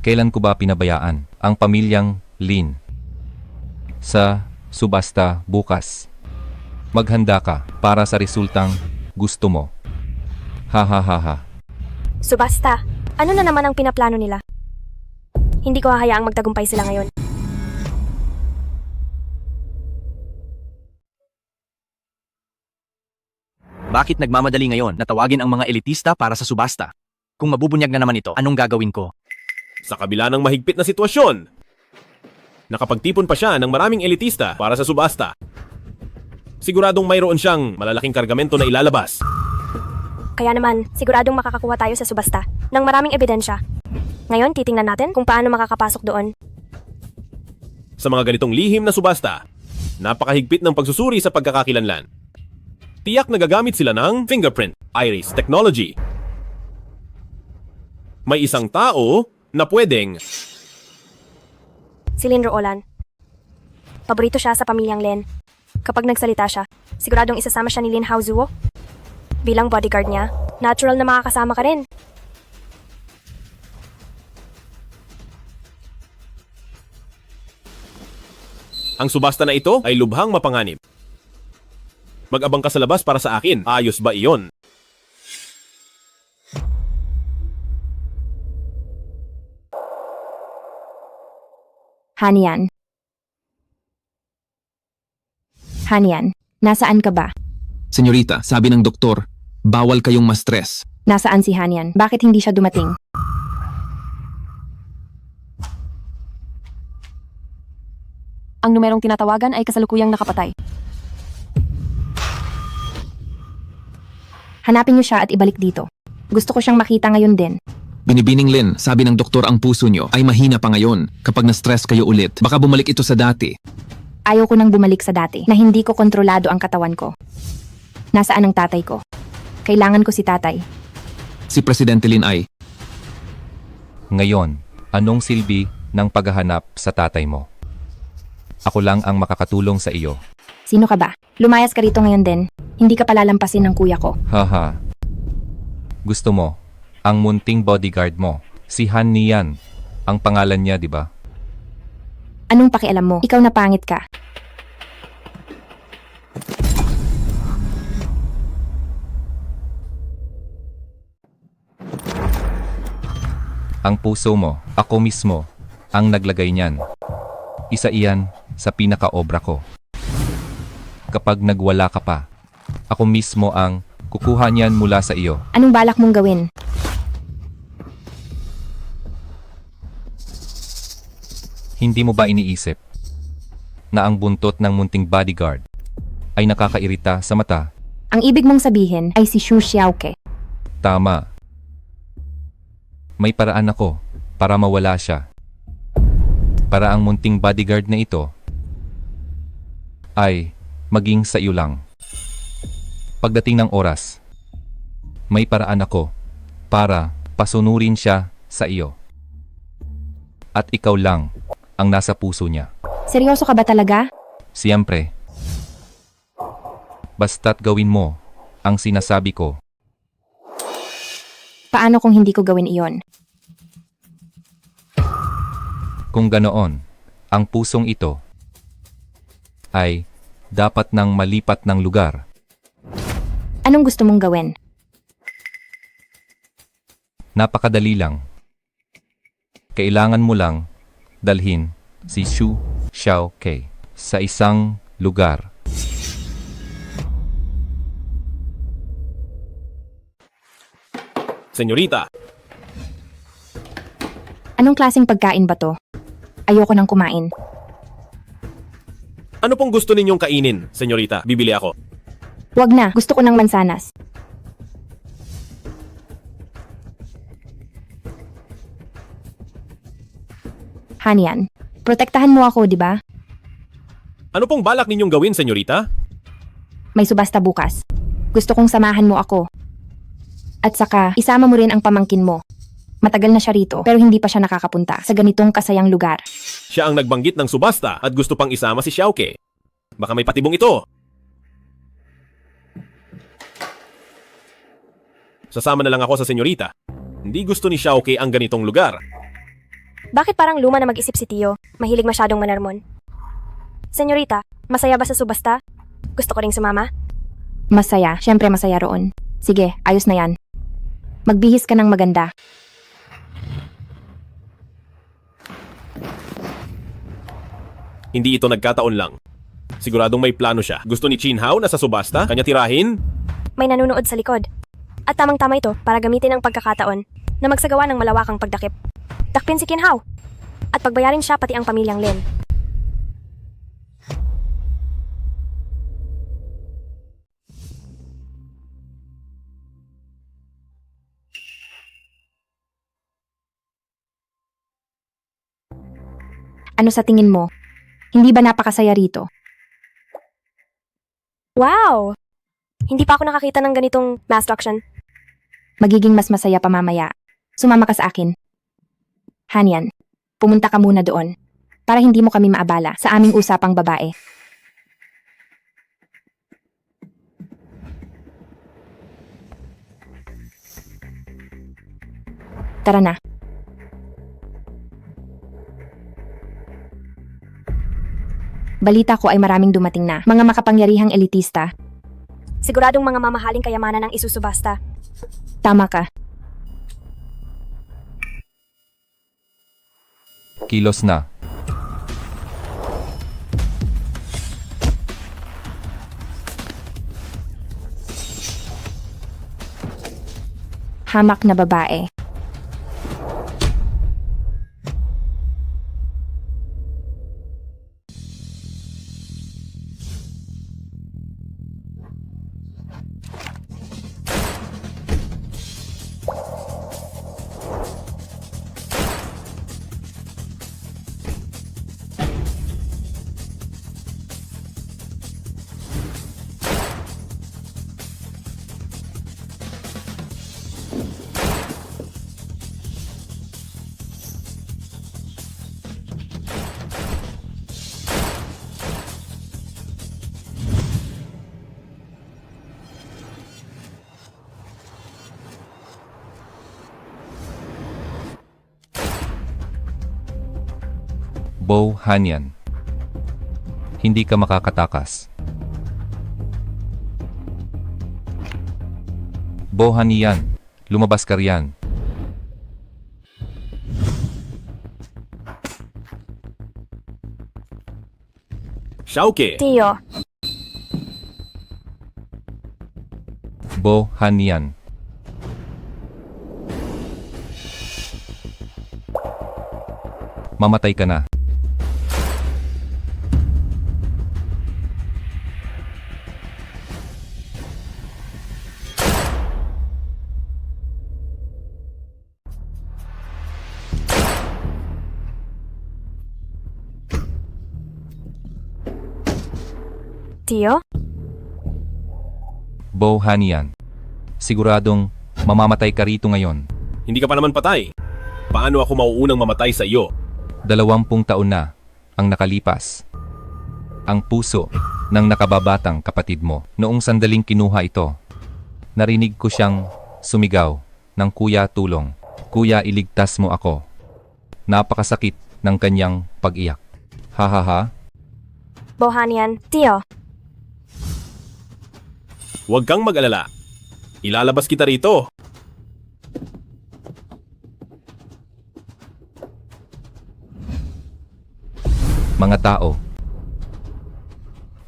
kailan ko ba pinabayaan ang pamilyang Lin? Sa subasta bukas. Maghanda ka para sa resultang gusto mo. Ha ha ha ha. Subasta, ano na naman ang pinaplano nila? Hindi ko hahayaang magtagumpay sila ngayon. Bakit nagmamadali ngayon na tawagin ang mga elitista para sa subasta? Kung mabubunyag na naman ito, anong gagawin ko? Sa kabila ng mahigpit na sitwasyon, nakapagtipon pa siya ng maraming elitista para sa subasta. Siguradong mayroon siyang malalaking kargamento na ilalabas. Kaya naman, siguradong makakakuha tayo sa subasta ng maraming ebidensya. Ngayon, titingnan natin kung paano makakapasok doon. Sa mga ganitong lihim na subasta, napakahigpit ng pagsusuri sa pagkakakilanlan. Tiyak na gagamit sila ng fingerprint, iris technology. May isang tao na pwedeng... Si Lin Ruolan. Paborito siya sa pamilyang Lin. Kapag nagsalita siya, siguradong isasama siya ni Lin Haozuo. Bilang bodyguard niya, natural na makakasama ka rin. Ang subasta na ito ay lubhang mapanganib. Mag-abang ka sa labas para sa akin. Ayos ba iyon? Hanian. Hanian, nasaan ka ba? Senyorita, sabi ng doktor, bawal kayong ma-stress. Nasaan si Hanian? Bakit hindi siya dumating? Ang numerong tinatawagan ay kasalukuyang nakapatay. Hanapin niyo siya at ibalik dito. Gusto ko siyang makita ngayon din. Binibining Lin, sabi ng doktor ang puso nyo ay mahina pa ngayon. Kapag na-stress kayo ulit, baka bumalik ito sa dati. Ayaw ko nang bumalik sa dati na hindi ko kontrolado ang katawan ko. Nasaan ang tatay ko? Kailangan ko si tatay. Si Presidente Lin ay... Ngayon, anong silbi ng paghahanap sa tatay mo? Ako lang ang makakatulong sa iyo. Sino ka ba? Lumayas ka rito ngayon din. Hindi ka palalampasin ng kuya ko. Haha. Gusto mo, ang munting bodyguard mo, si Han Nian. Ang pangalan niya, di ba? Anong pakialam mo? Ikaw na pangit ka. Ang puso mo, ako mismo, ang naglagay niyan. Isa iyan sa pinaka-obra ko. Kapag nagwala ka pa, ako mismo ang kukuha niyan mula sa iyo. Anong balak mong gawin? Hindi mo ba iniisip na ang buntot ng munting bodyguard ay nakakairita sa mata? Ang ibig mong sabihin ay si Xu Xiaoke. Tama. May paraan ako para mawala siya. Para ang munting bodyguard na ito ay maging sa iyo lang. Pagdating ng oras, may paraan ako para pasunurin siya sa iyo. At ikaw lang ang nasa puso niya. Seryoso ka ba talaga? Siyempre. Basta't gawin mo ang sinasabi ko. Paano kung hindi ko gawin iyon? Kung ganoon, ang pusong ito ay dapat nang malipat ng lugar. Anong gusto mong gawin? Napakadali lang. Kailangan mo lang dalhin si Xu Xiaoke sa isang lugar. Senyorita, Anong klaseng pagkain ba to? Ayoko nang kumain. ano pong gusto ninyong kainin, senyorita? Bibili ako. Wag na, gusto ko ng mansanas. Hanian, protektahan mo ako, di ba? Ano pong balak ninyong gawin, senyorita? May subasta bukas. Gusto kong samahan mo ako. At saka, isama mo rin ang pamangkin mo. Matagal na siya rito, pero hindi pa siya nakakapunta sa ganitong kasayang lugar. Siya ang nagbanggit ng subasta at gusto pang isama si Xiaoke. Baka may patibong ito. Sasama na lang ako sa senyorita. Hindi gusto ni Xiaoke ang ganitong lugar. Bakit parang luma na mag-isip si Tio? Mahilig masyadong manarmon. Senyorita, masaya ba sa subasta? Gusto ko ring sumama? Masaya, syempre masaya roon. Sige, ayos na yan. Magbihis ka ng maganda. Hindi ito nagkataon lang. Siguradong may plano siya. Gusto ni Chin Hao na sa subasta? Kanya tirahin? May nanonood sa likod. At tamang-tama ito para gamitin ang pagkakataon na magsagawa ng malawakang pagdakip. Dakpin si Kinhao. At pagbayarin siya pati ang pamilyang Lin. Ano sa tingin mo? Hindi ba napakasaya rito? Wow! Hindi pa ako nakakita ng ganitong mass action. Magiging mas masaya pa mamaya. Sumama ka sa akin. Hanian, pumunta ka muna doon. Para hindi mo kami maabala sa aming usapang babae. Tara na. Balita ko ay maraming dumating na mga makapangyarihang elitista. Siguradong mga mamahaling kayamanan ang isusubasta. Tama ka. Kilos na. Hamak na babae. Bo Hanian. Hindi ka makakatakas. Bo Hanian, lumabas ka riyan. Xiaoke, Tio, Bo Hanian. Mamatay ka na. Tio, Bo Hanian. Siguradong mamamatay ka rito ngayon. hindi ka pa naman patay. Paano ako mauunang mamatay sa iyo? 20 taon na ang nakalipas. Ang puso ng nakababatang kapatid mo. Noong sandaling kinuha ito, narinig ko siyang sumigaw ng kuya tulong. Kuya, iligtas mo ako. Napakasakit ng kanyang pag-iyak. Hahaha. Bohanian, Tio, Huwag kang mag-alala. Ilalabas kita rito. Mga tao,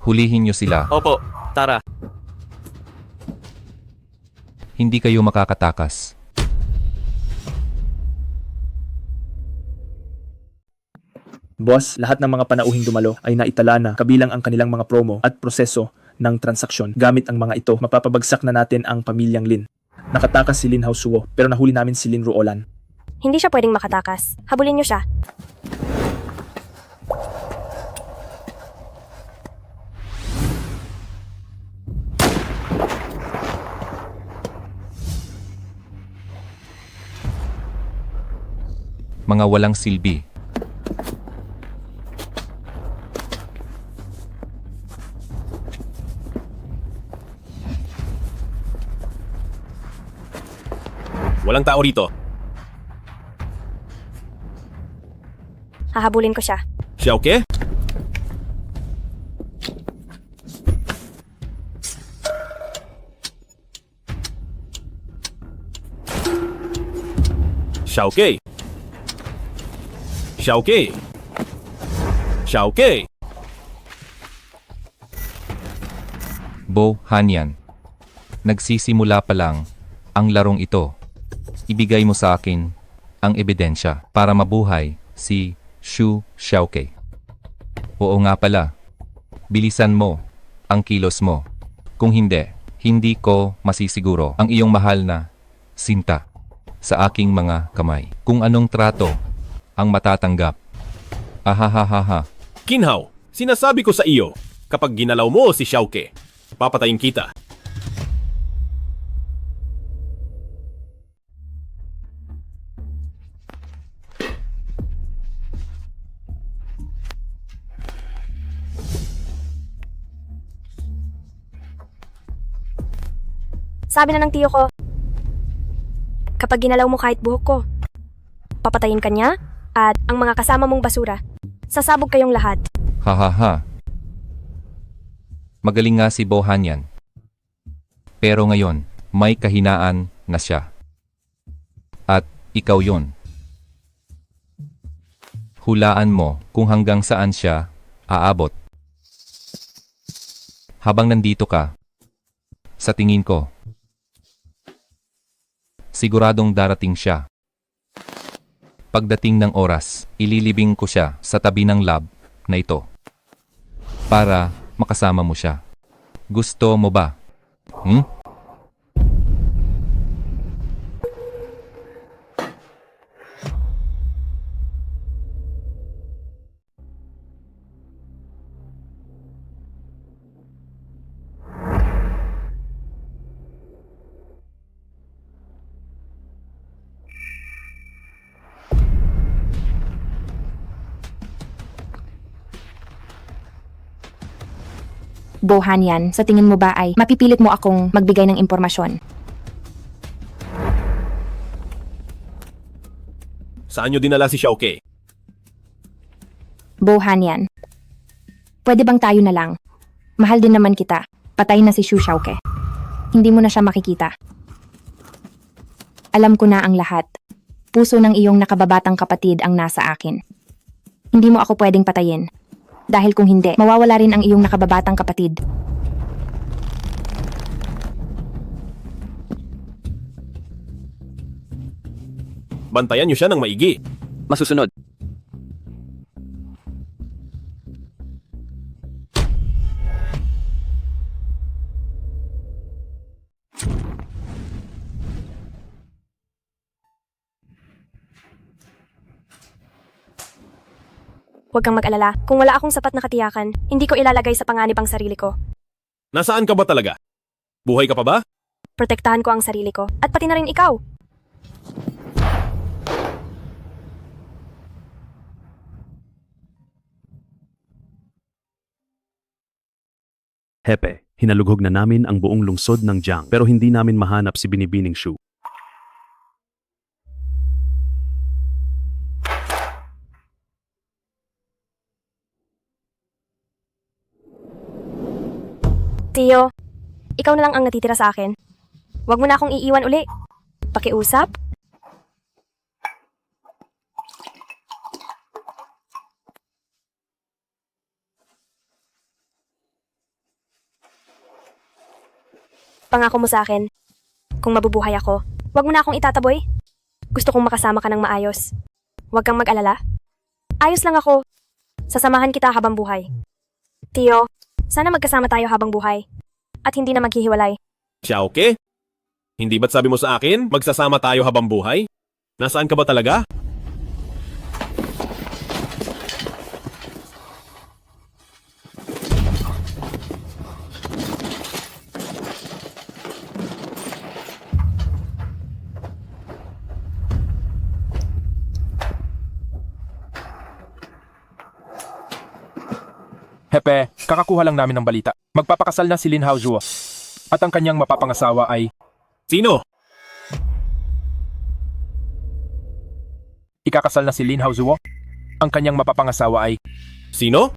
hulihin niyo sila. Opo, tara. Hindi kayo makakatakas. Boss, lahat ng mga panauhing dumalo ay naitala na kabilang ang kanilang mga promo at proseso ng transaksyon. Gamit ang mga ito, mapapabagsak na natin ang pamilyang Lin. Nakatakas si Lin Haosuo pero nahuli namin si Lin Ruolan. hindi siya pwedeng makatakas. Habulin niyo siya. Mga walang silbi. Walang tao rito. Hahabulin ko siya. Xiaoke? Xiaoke? Xiaoke? Xiaoke? Bo Hanian. Nagsisimula pa lang ang larong ito. Ibigay mo sa akin ang ebidensya para mabuhay si Shu Xiaoke. Oo nga pala. Bilisan mo ang kilos mo. Kung hindi, hindi ko masisiguro ang iyong mahal na sinta sa aking mga kamay. Kung anong trato ang matatanggap. Ahahaha. Kinhao, sinasabi ko sa iyo, kapag ginalaw mo si Xiaoke, papatayin kita. Sabi na ng tiyo ko, kapag ginalaw mo kahit buhok ko, papatayin ka niya at ang mga kasama mong basura. Sasabog kayong lahat. Hahaha. Magaling nga si Bo Hanian. Pero ngayon, may kahinaan na siya. At ikaw yon. Hulaan mo kung hanggang saan siya aabot. Habang nandito ka, sa tingin ko, siguradong darating siya. Pagdating ng oras, ililibing ko siya sa tabi ng lab na ito. Para makasama mo siya. Gusto mo ba? Bohanian, sa tingin mo ba ay mapipilit mo akong magbigay ng impormasyon? Saan nyo dinala si Xiaoke? Bohanian, pwede bang tayo na lang? Mahal din naman kita. Patay na si Shu Xiaoke. Hindi mo na siya makikita. Alam ko na ang lahat. Puso ng iyong nakababatang kapatid ang nasa akin. Hindi mo ako pwedeng patayin. Dahil kung hindi, mawawala rin ang iyong nakababatang kapatid. Bantayan niyo siya ng maigi. Masusunod. Huwag kang mag-alala. Kung wala akong sapat na katiyakan, hindi ko ilalagay sa panganib ang sarili ko. Nasaan ka ba talaga? Buhay ka pa ba? Protektahan ko ang sarili ko. At pati na rin ikaw. Hepe, hinalughog na namin ang buong lungsod ng Jiang pero hindi namin mahanap si Binibining Shu. Tio, ikaw na lang ang natitira sa akin. Huwag mo na akong iiwan uli. Pakiusap? Pangako mo sa akin, kung mabubuhay ako, huwag mo na akong itataboy. Gusto kong makasama ka ng maayos. Huwag kang mag-alala. Ayos lang ako. Sasamahan kita habang buhay. Tio, sana magkasama tayo habang buhay. At hindi na maghihiwalay. Xiaoke? Hindi ba't sabi mo sa akin, magsasama tayo habang buhay? Nasaan ka ba talaga? Hepe, kakakuha lang namin ng balita. Magpapakasal na si Lin Haozhuo. At ang kanyang mapapangasawa ay... Sino? Ikakasal na si Lin Haozhuo. Ang kanyang mapapangasawa ay... Sino?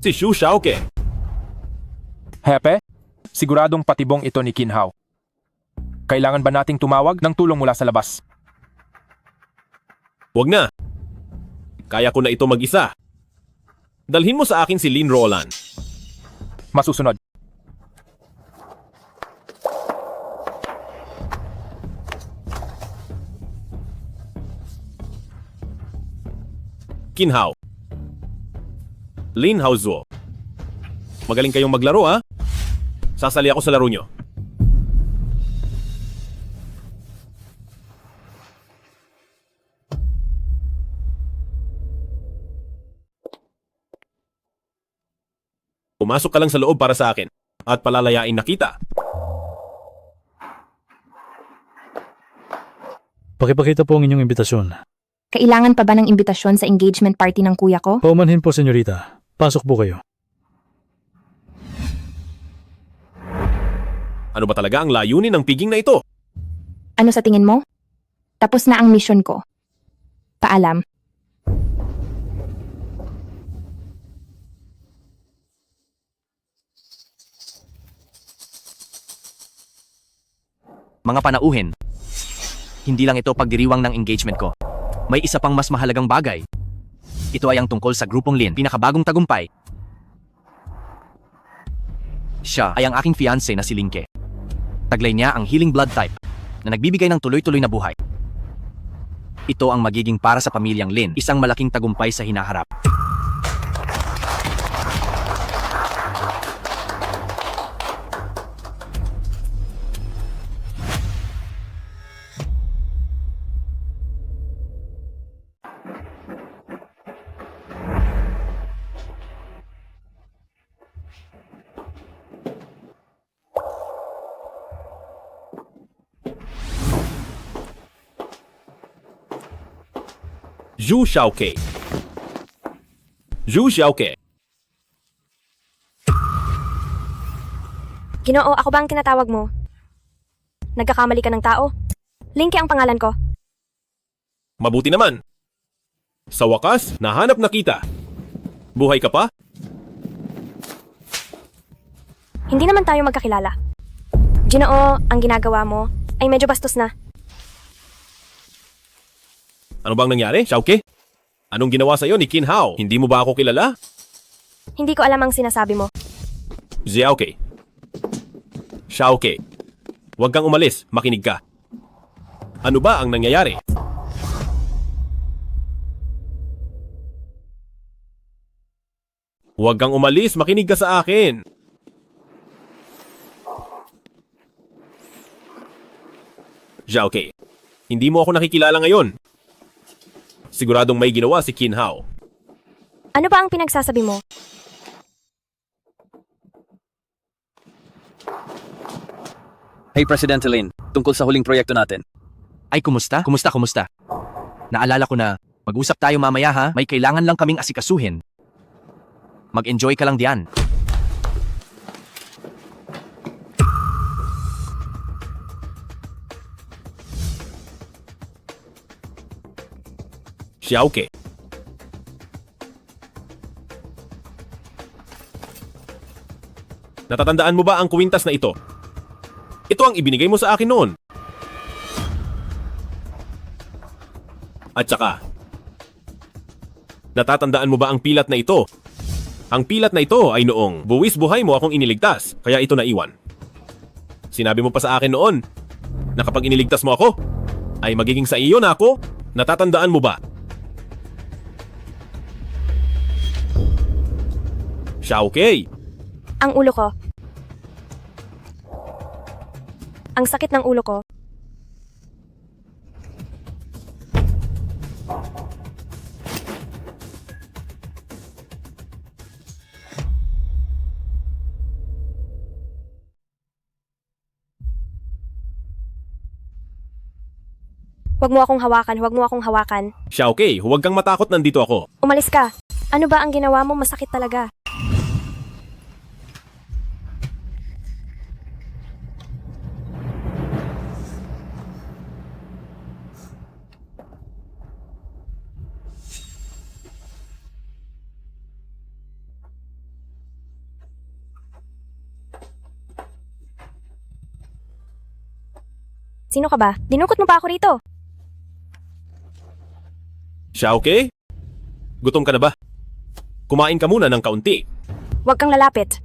Si Xu Xiaoke. Hepe, siguradong patibong ito ni Qin Hao. Kailangan ba nating tumawag ng tulong mula sa labas? Huwag na. Kaya ko na ito mag-isa. Dalhin mo sa akin si Lin Roland. Masusunod. Qin Hao. Lin Haozhuo. Magaling kayong maglaro, ha? Sasali ako sa laro nyo. Pumasok ka lang sa loob para sa akin at palalayain na kita. Pakipakita po ang inyong imbitasyon. Kailangan pa ba ng imbitasyon sa engagement party ng kuya ko? Paumanhin po, senyorita. Pasok po kayo. Ano ba talaga ang layunin ng piging na ito? Ano sa tingin mo? Tapos na ang mission ko. Paalam. Mga panauhin, hindi lang ito pagdiriwang ng engagement ko. May isa pang mas mahalagang bagay. Ito ay ang tungkol sa grupong Lin, pinakabagong tagumpay. Siya ay ang aking fiancé na si Linke. Taglay niya ang healing blood type na nagbibigay ng tuloy-tuloy na buhay. Ito ang magiging para sa pamilyang Lin, isang malaking tagumpay sa hinaharap. Zhu Xiaoke. Zhu Xiaoke. Ginoo, ako ba ang tinatawag mo? Nagkakamali ka ng tao? Linke ang pangalan ko. Mabuti naman. Sa wakas, nahanap na kita. Buhay ka pa? Hindi naman tayo magkakilala. Ginoo, ang ginagawa mo ay medyo bastos na. Ano bang nangyari, Xiaoke? Anong ginawa sa'yo ni Qin Hao? Hindi mo ba ako kilala? Hindi ko alam ang sinasabi mo. Xiaoke. Xiaoke. Huwag kang umalis, makinig ka. Ano ba ang nangyayari? Huwag kang umalis, makinig ka sa akin. Xiaoke, hindi mo ako nakikilala ngayon. Siguradong may ginawa si Qin Hao. Ano ba ang pinagsasabi mo? Hey Presidente Lin, tungkol sa huling proyekto natin. Ay, kumusta? Kumusta? Naalala ko na, mag-usap tayo mamaya ha, may kailangan lang kaming asikasuhin. Mag-enjoy ka lang diyan. Xiaoke. Natatandaan mo ba ang kwintas na ito? Ito ang ibinigay mo sa akin noon. At saka, natatandaan mo ba ang pilat na ito? Ang pilat na ito ay noong buwis buhay mo akong iniligtas, kaya ito naiwan. Sinabi mo pa sa akin noon na kapag iniligtas mo ako, ay magiging sa iyo na ako. Natatandaan mo ba? Xiaoke. Ang ulo ko. Ang sakit ng ulo ko. Huwag mo akong hawakan, huwag mo akong hawakan. Xiaoke, huwag kang matakot, nandito ako. Umalis ka. Ano ba ang ginawa mo? Masakit talaga. Sino ka ba? Dinukot mo pa ako rito. Xiaoke? Gutom ka na ba? Kumain ka muna ng kaunti. Huwag kang lalapit.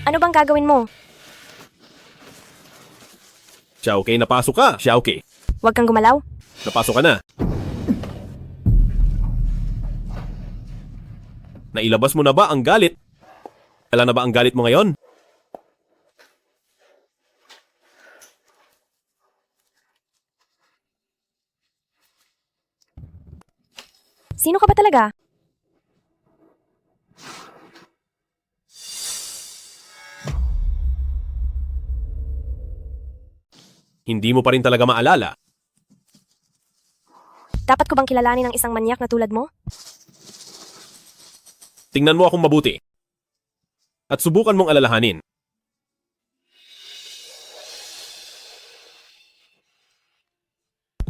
Ano bang gagawin mo? Xiaoke, napasok ka. Xiaoke, Huwag kang gumalaw. napasok ka na. Nailabas mo na ba ang galit? Kailan na ba ang galit mo ngayon? Sino ka ba talaga? Hindi mo pa rin talaga maalala. Dapat ko bang kilalanin ang isang manyak na tulad mo? Tingnan mo akong mabuti. At subukan mong alalahanin.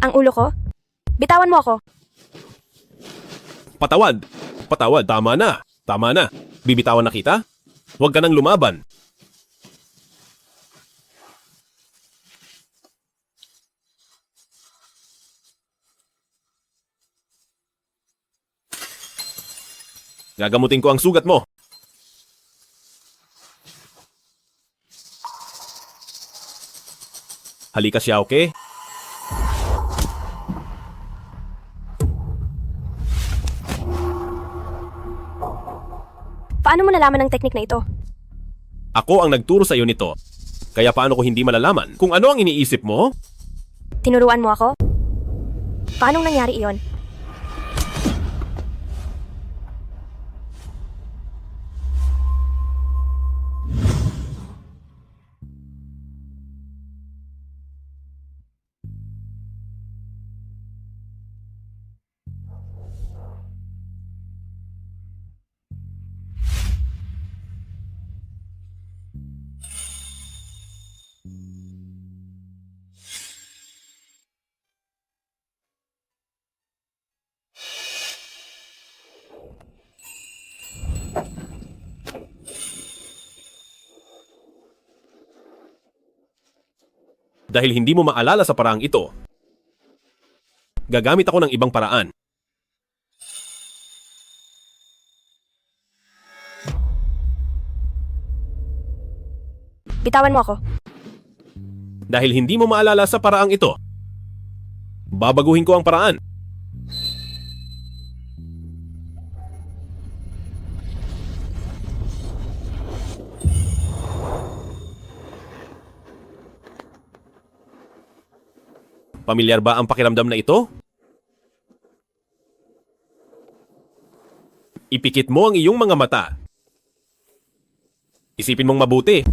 Ang ulo ko? Bitawan mo ako. Patawad. Patawad. Tama na. Tama na. Bibitawan na kita? Huwag ka nang lumaban. Gagamutin ko ang sugat mo. Halika, Xiaoke. Paano mo nalaman ang teknik na ito? Ako ang nagturo sa iyo nito. Kaya paano ko hindi malalaman kung ano ang iniisip mo? Tinuruan mo ako? Paanong nangyari iyon? Dahil hindi mo maalala sa paraang ito, gagamit ako ng ibang paraan. Bitawan mo ako. Dahil hindi mo maalala sa paraang ito, babaguhin ko ang paraan. Pamilyar ba ang pakiramdam na ito? Ipikit mo ang iyong mga mata. Isipin mong mabuti.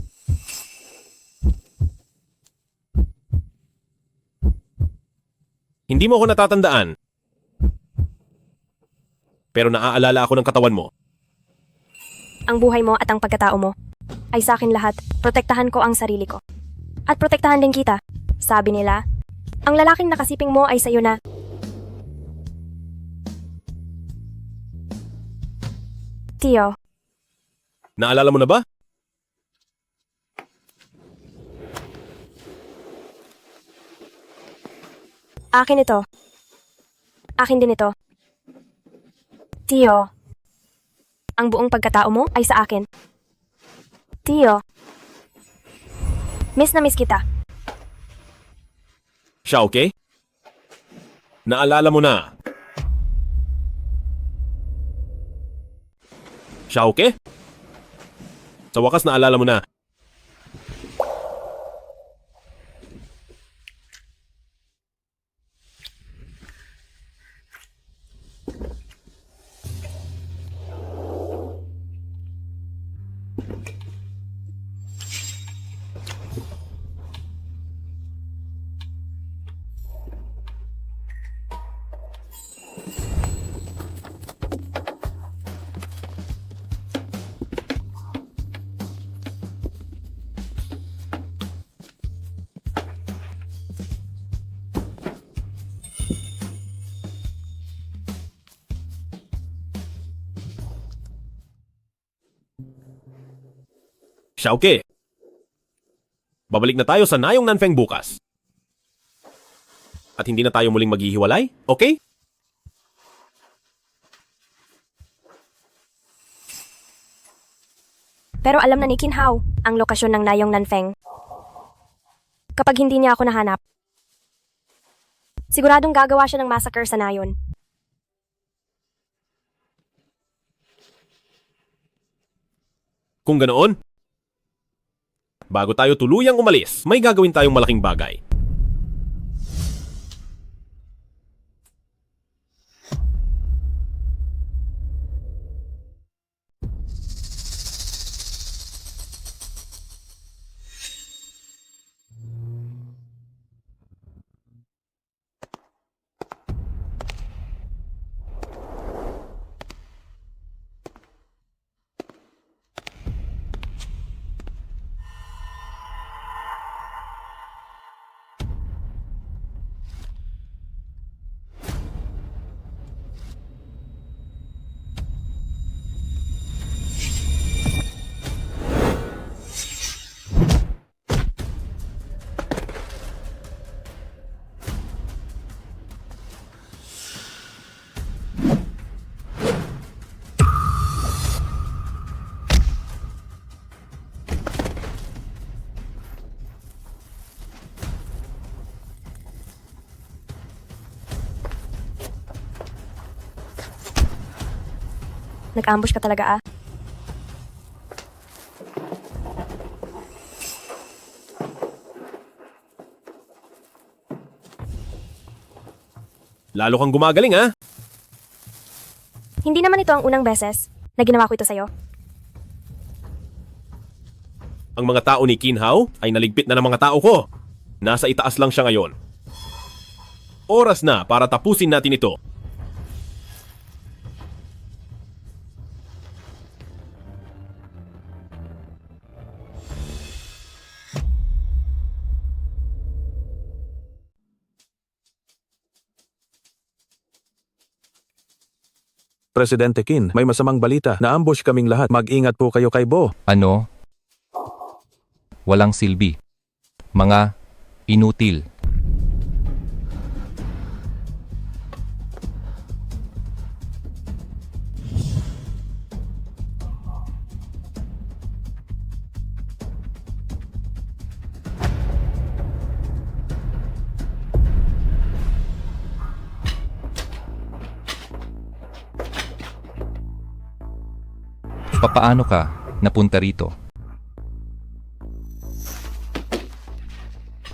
Hindi mo ako natatandaan. Pero naaalala ako ng katawan mo. Ang buhay mo at ang pagkatao mo ay sa akin lahat. Protektahan ko ang sarili ko. At protektahan din kita. Sabi nila, ang lalaking nakasiping mo ay sa'yo na. Tio, Naalala mo na ba? akin ito. Akin din ito. Tio, ang buong pagkatao mo ay sa akin. Tio, miss na miss kita. Siya okay? Naalala mo na. Siya okay? Sa wakas naalala mo na. Siya okay. Babalik na tayo sa Nayong Nanfeng bukas. At hindi na tayo muling maghihiwalay, okay? Pero alam na ni Kinhao ang lokasyon ng Nayong Nanfeng. Kapag hindi niya ako nahanap, siguradong gagawa siya ng massacre sa Nayon. Kung ganoon, bago tayo tuluyang umalis, may gagawin tayong malaking bagay. Nag-ambush ka talaga ah. Lalo kang gumagaling, ha? Hindi naman ito ang unang beses na ginawa ko ito sa'yo. Ang mga tao ni Kinhao ay naligpit na ng mga tao ko. Nasa itaas lang siya ngayon. Oras na para tapusin natin ito. Presidente Qin, may masamang balita. Na-ambush kaming lahat. Mag-ingat po kayo kay Bo. Ano? Walang silbi. Mga Inutil. Papaano ka napunta rito?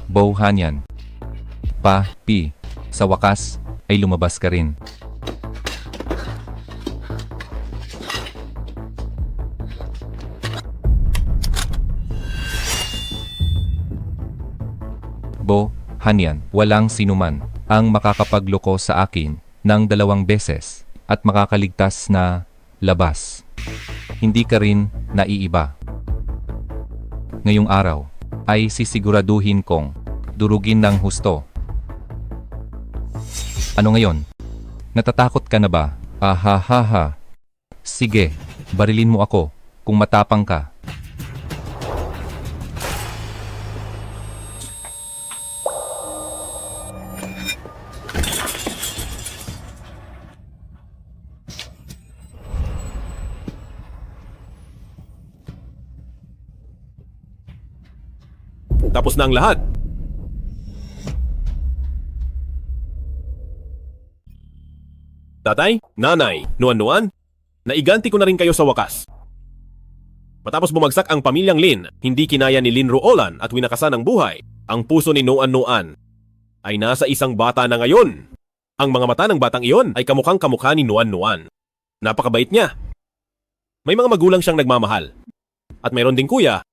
Bohanyan. Sa wakas ay lumabas ka rin. Bohanyan, walang sinuman ang makakapagloko sa akin ng 2 beses at makakaligtas na labas. Hindi ka rin naiiba. Ngayong araw ay sisiguraduhin kong durugin ng husto. Ano ngayon? Natatakot ka na ba? Ahahaha. Sige, barilin mo ako kung matapang ka. Tapos na ang lahat. Tatay, nanay, nuan-nuan, naiganti ko na rin kayo sa wakas. Matapos bumagsak ang pamilyang Lin, hindi kinaya ni Lin Ruolan at winakasan ng buhay. Ang puso ni Nuan-nuan ay nasa isang bata na ngayon. Ang mga mata ng batang iyon ay kamukhang kamukha ni Nuan-nuan. Napakabait niya. May mga magulang siyang nagmamahal. At mayroon ding kuya.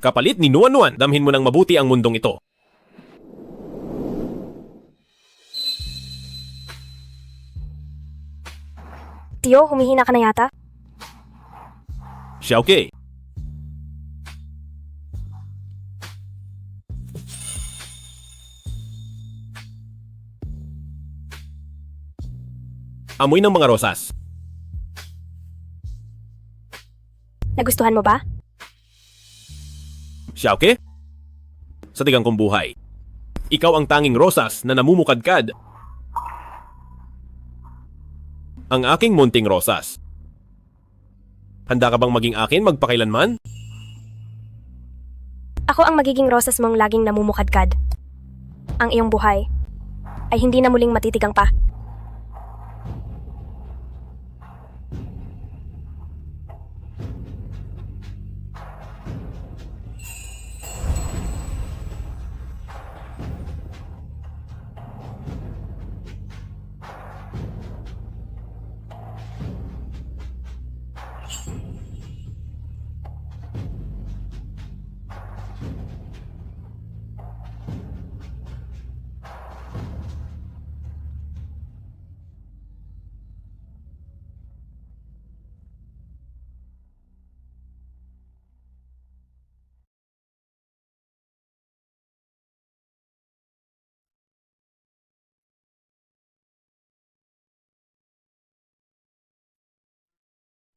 Kapalit ni Nuan-nuan, damhin mo ng mabuti ang mundong ito. Tio, humihina ka na yata? Xiaoke. Amoy ng mga rosas. Nagustuhan mo ba? Xiaoke? Sa tigang kong buhay, ikaw ang tanging rosas na namumukadkad. Ang aking munting rosas. Handa ka bang maging akin magpakailanman? Ako ang magiging rosas mong laging namumukadkad. Ang iyong buhay ay hindi na muling matitigang pa.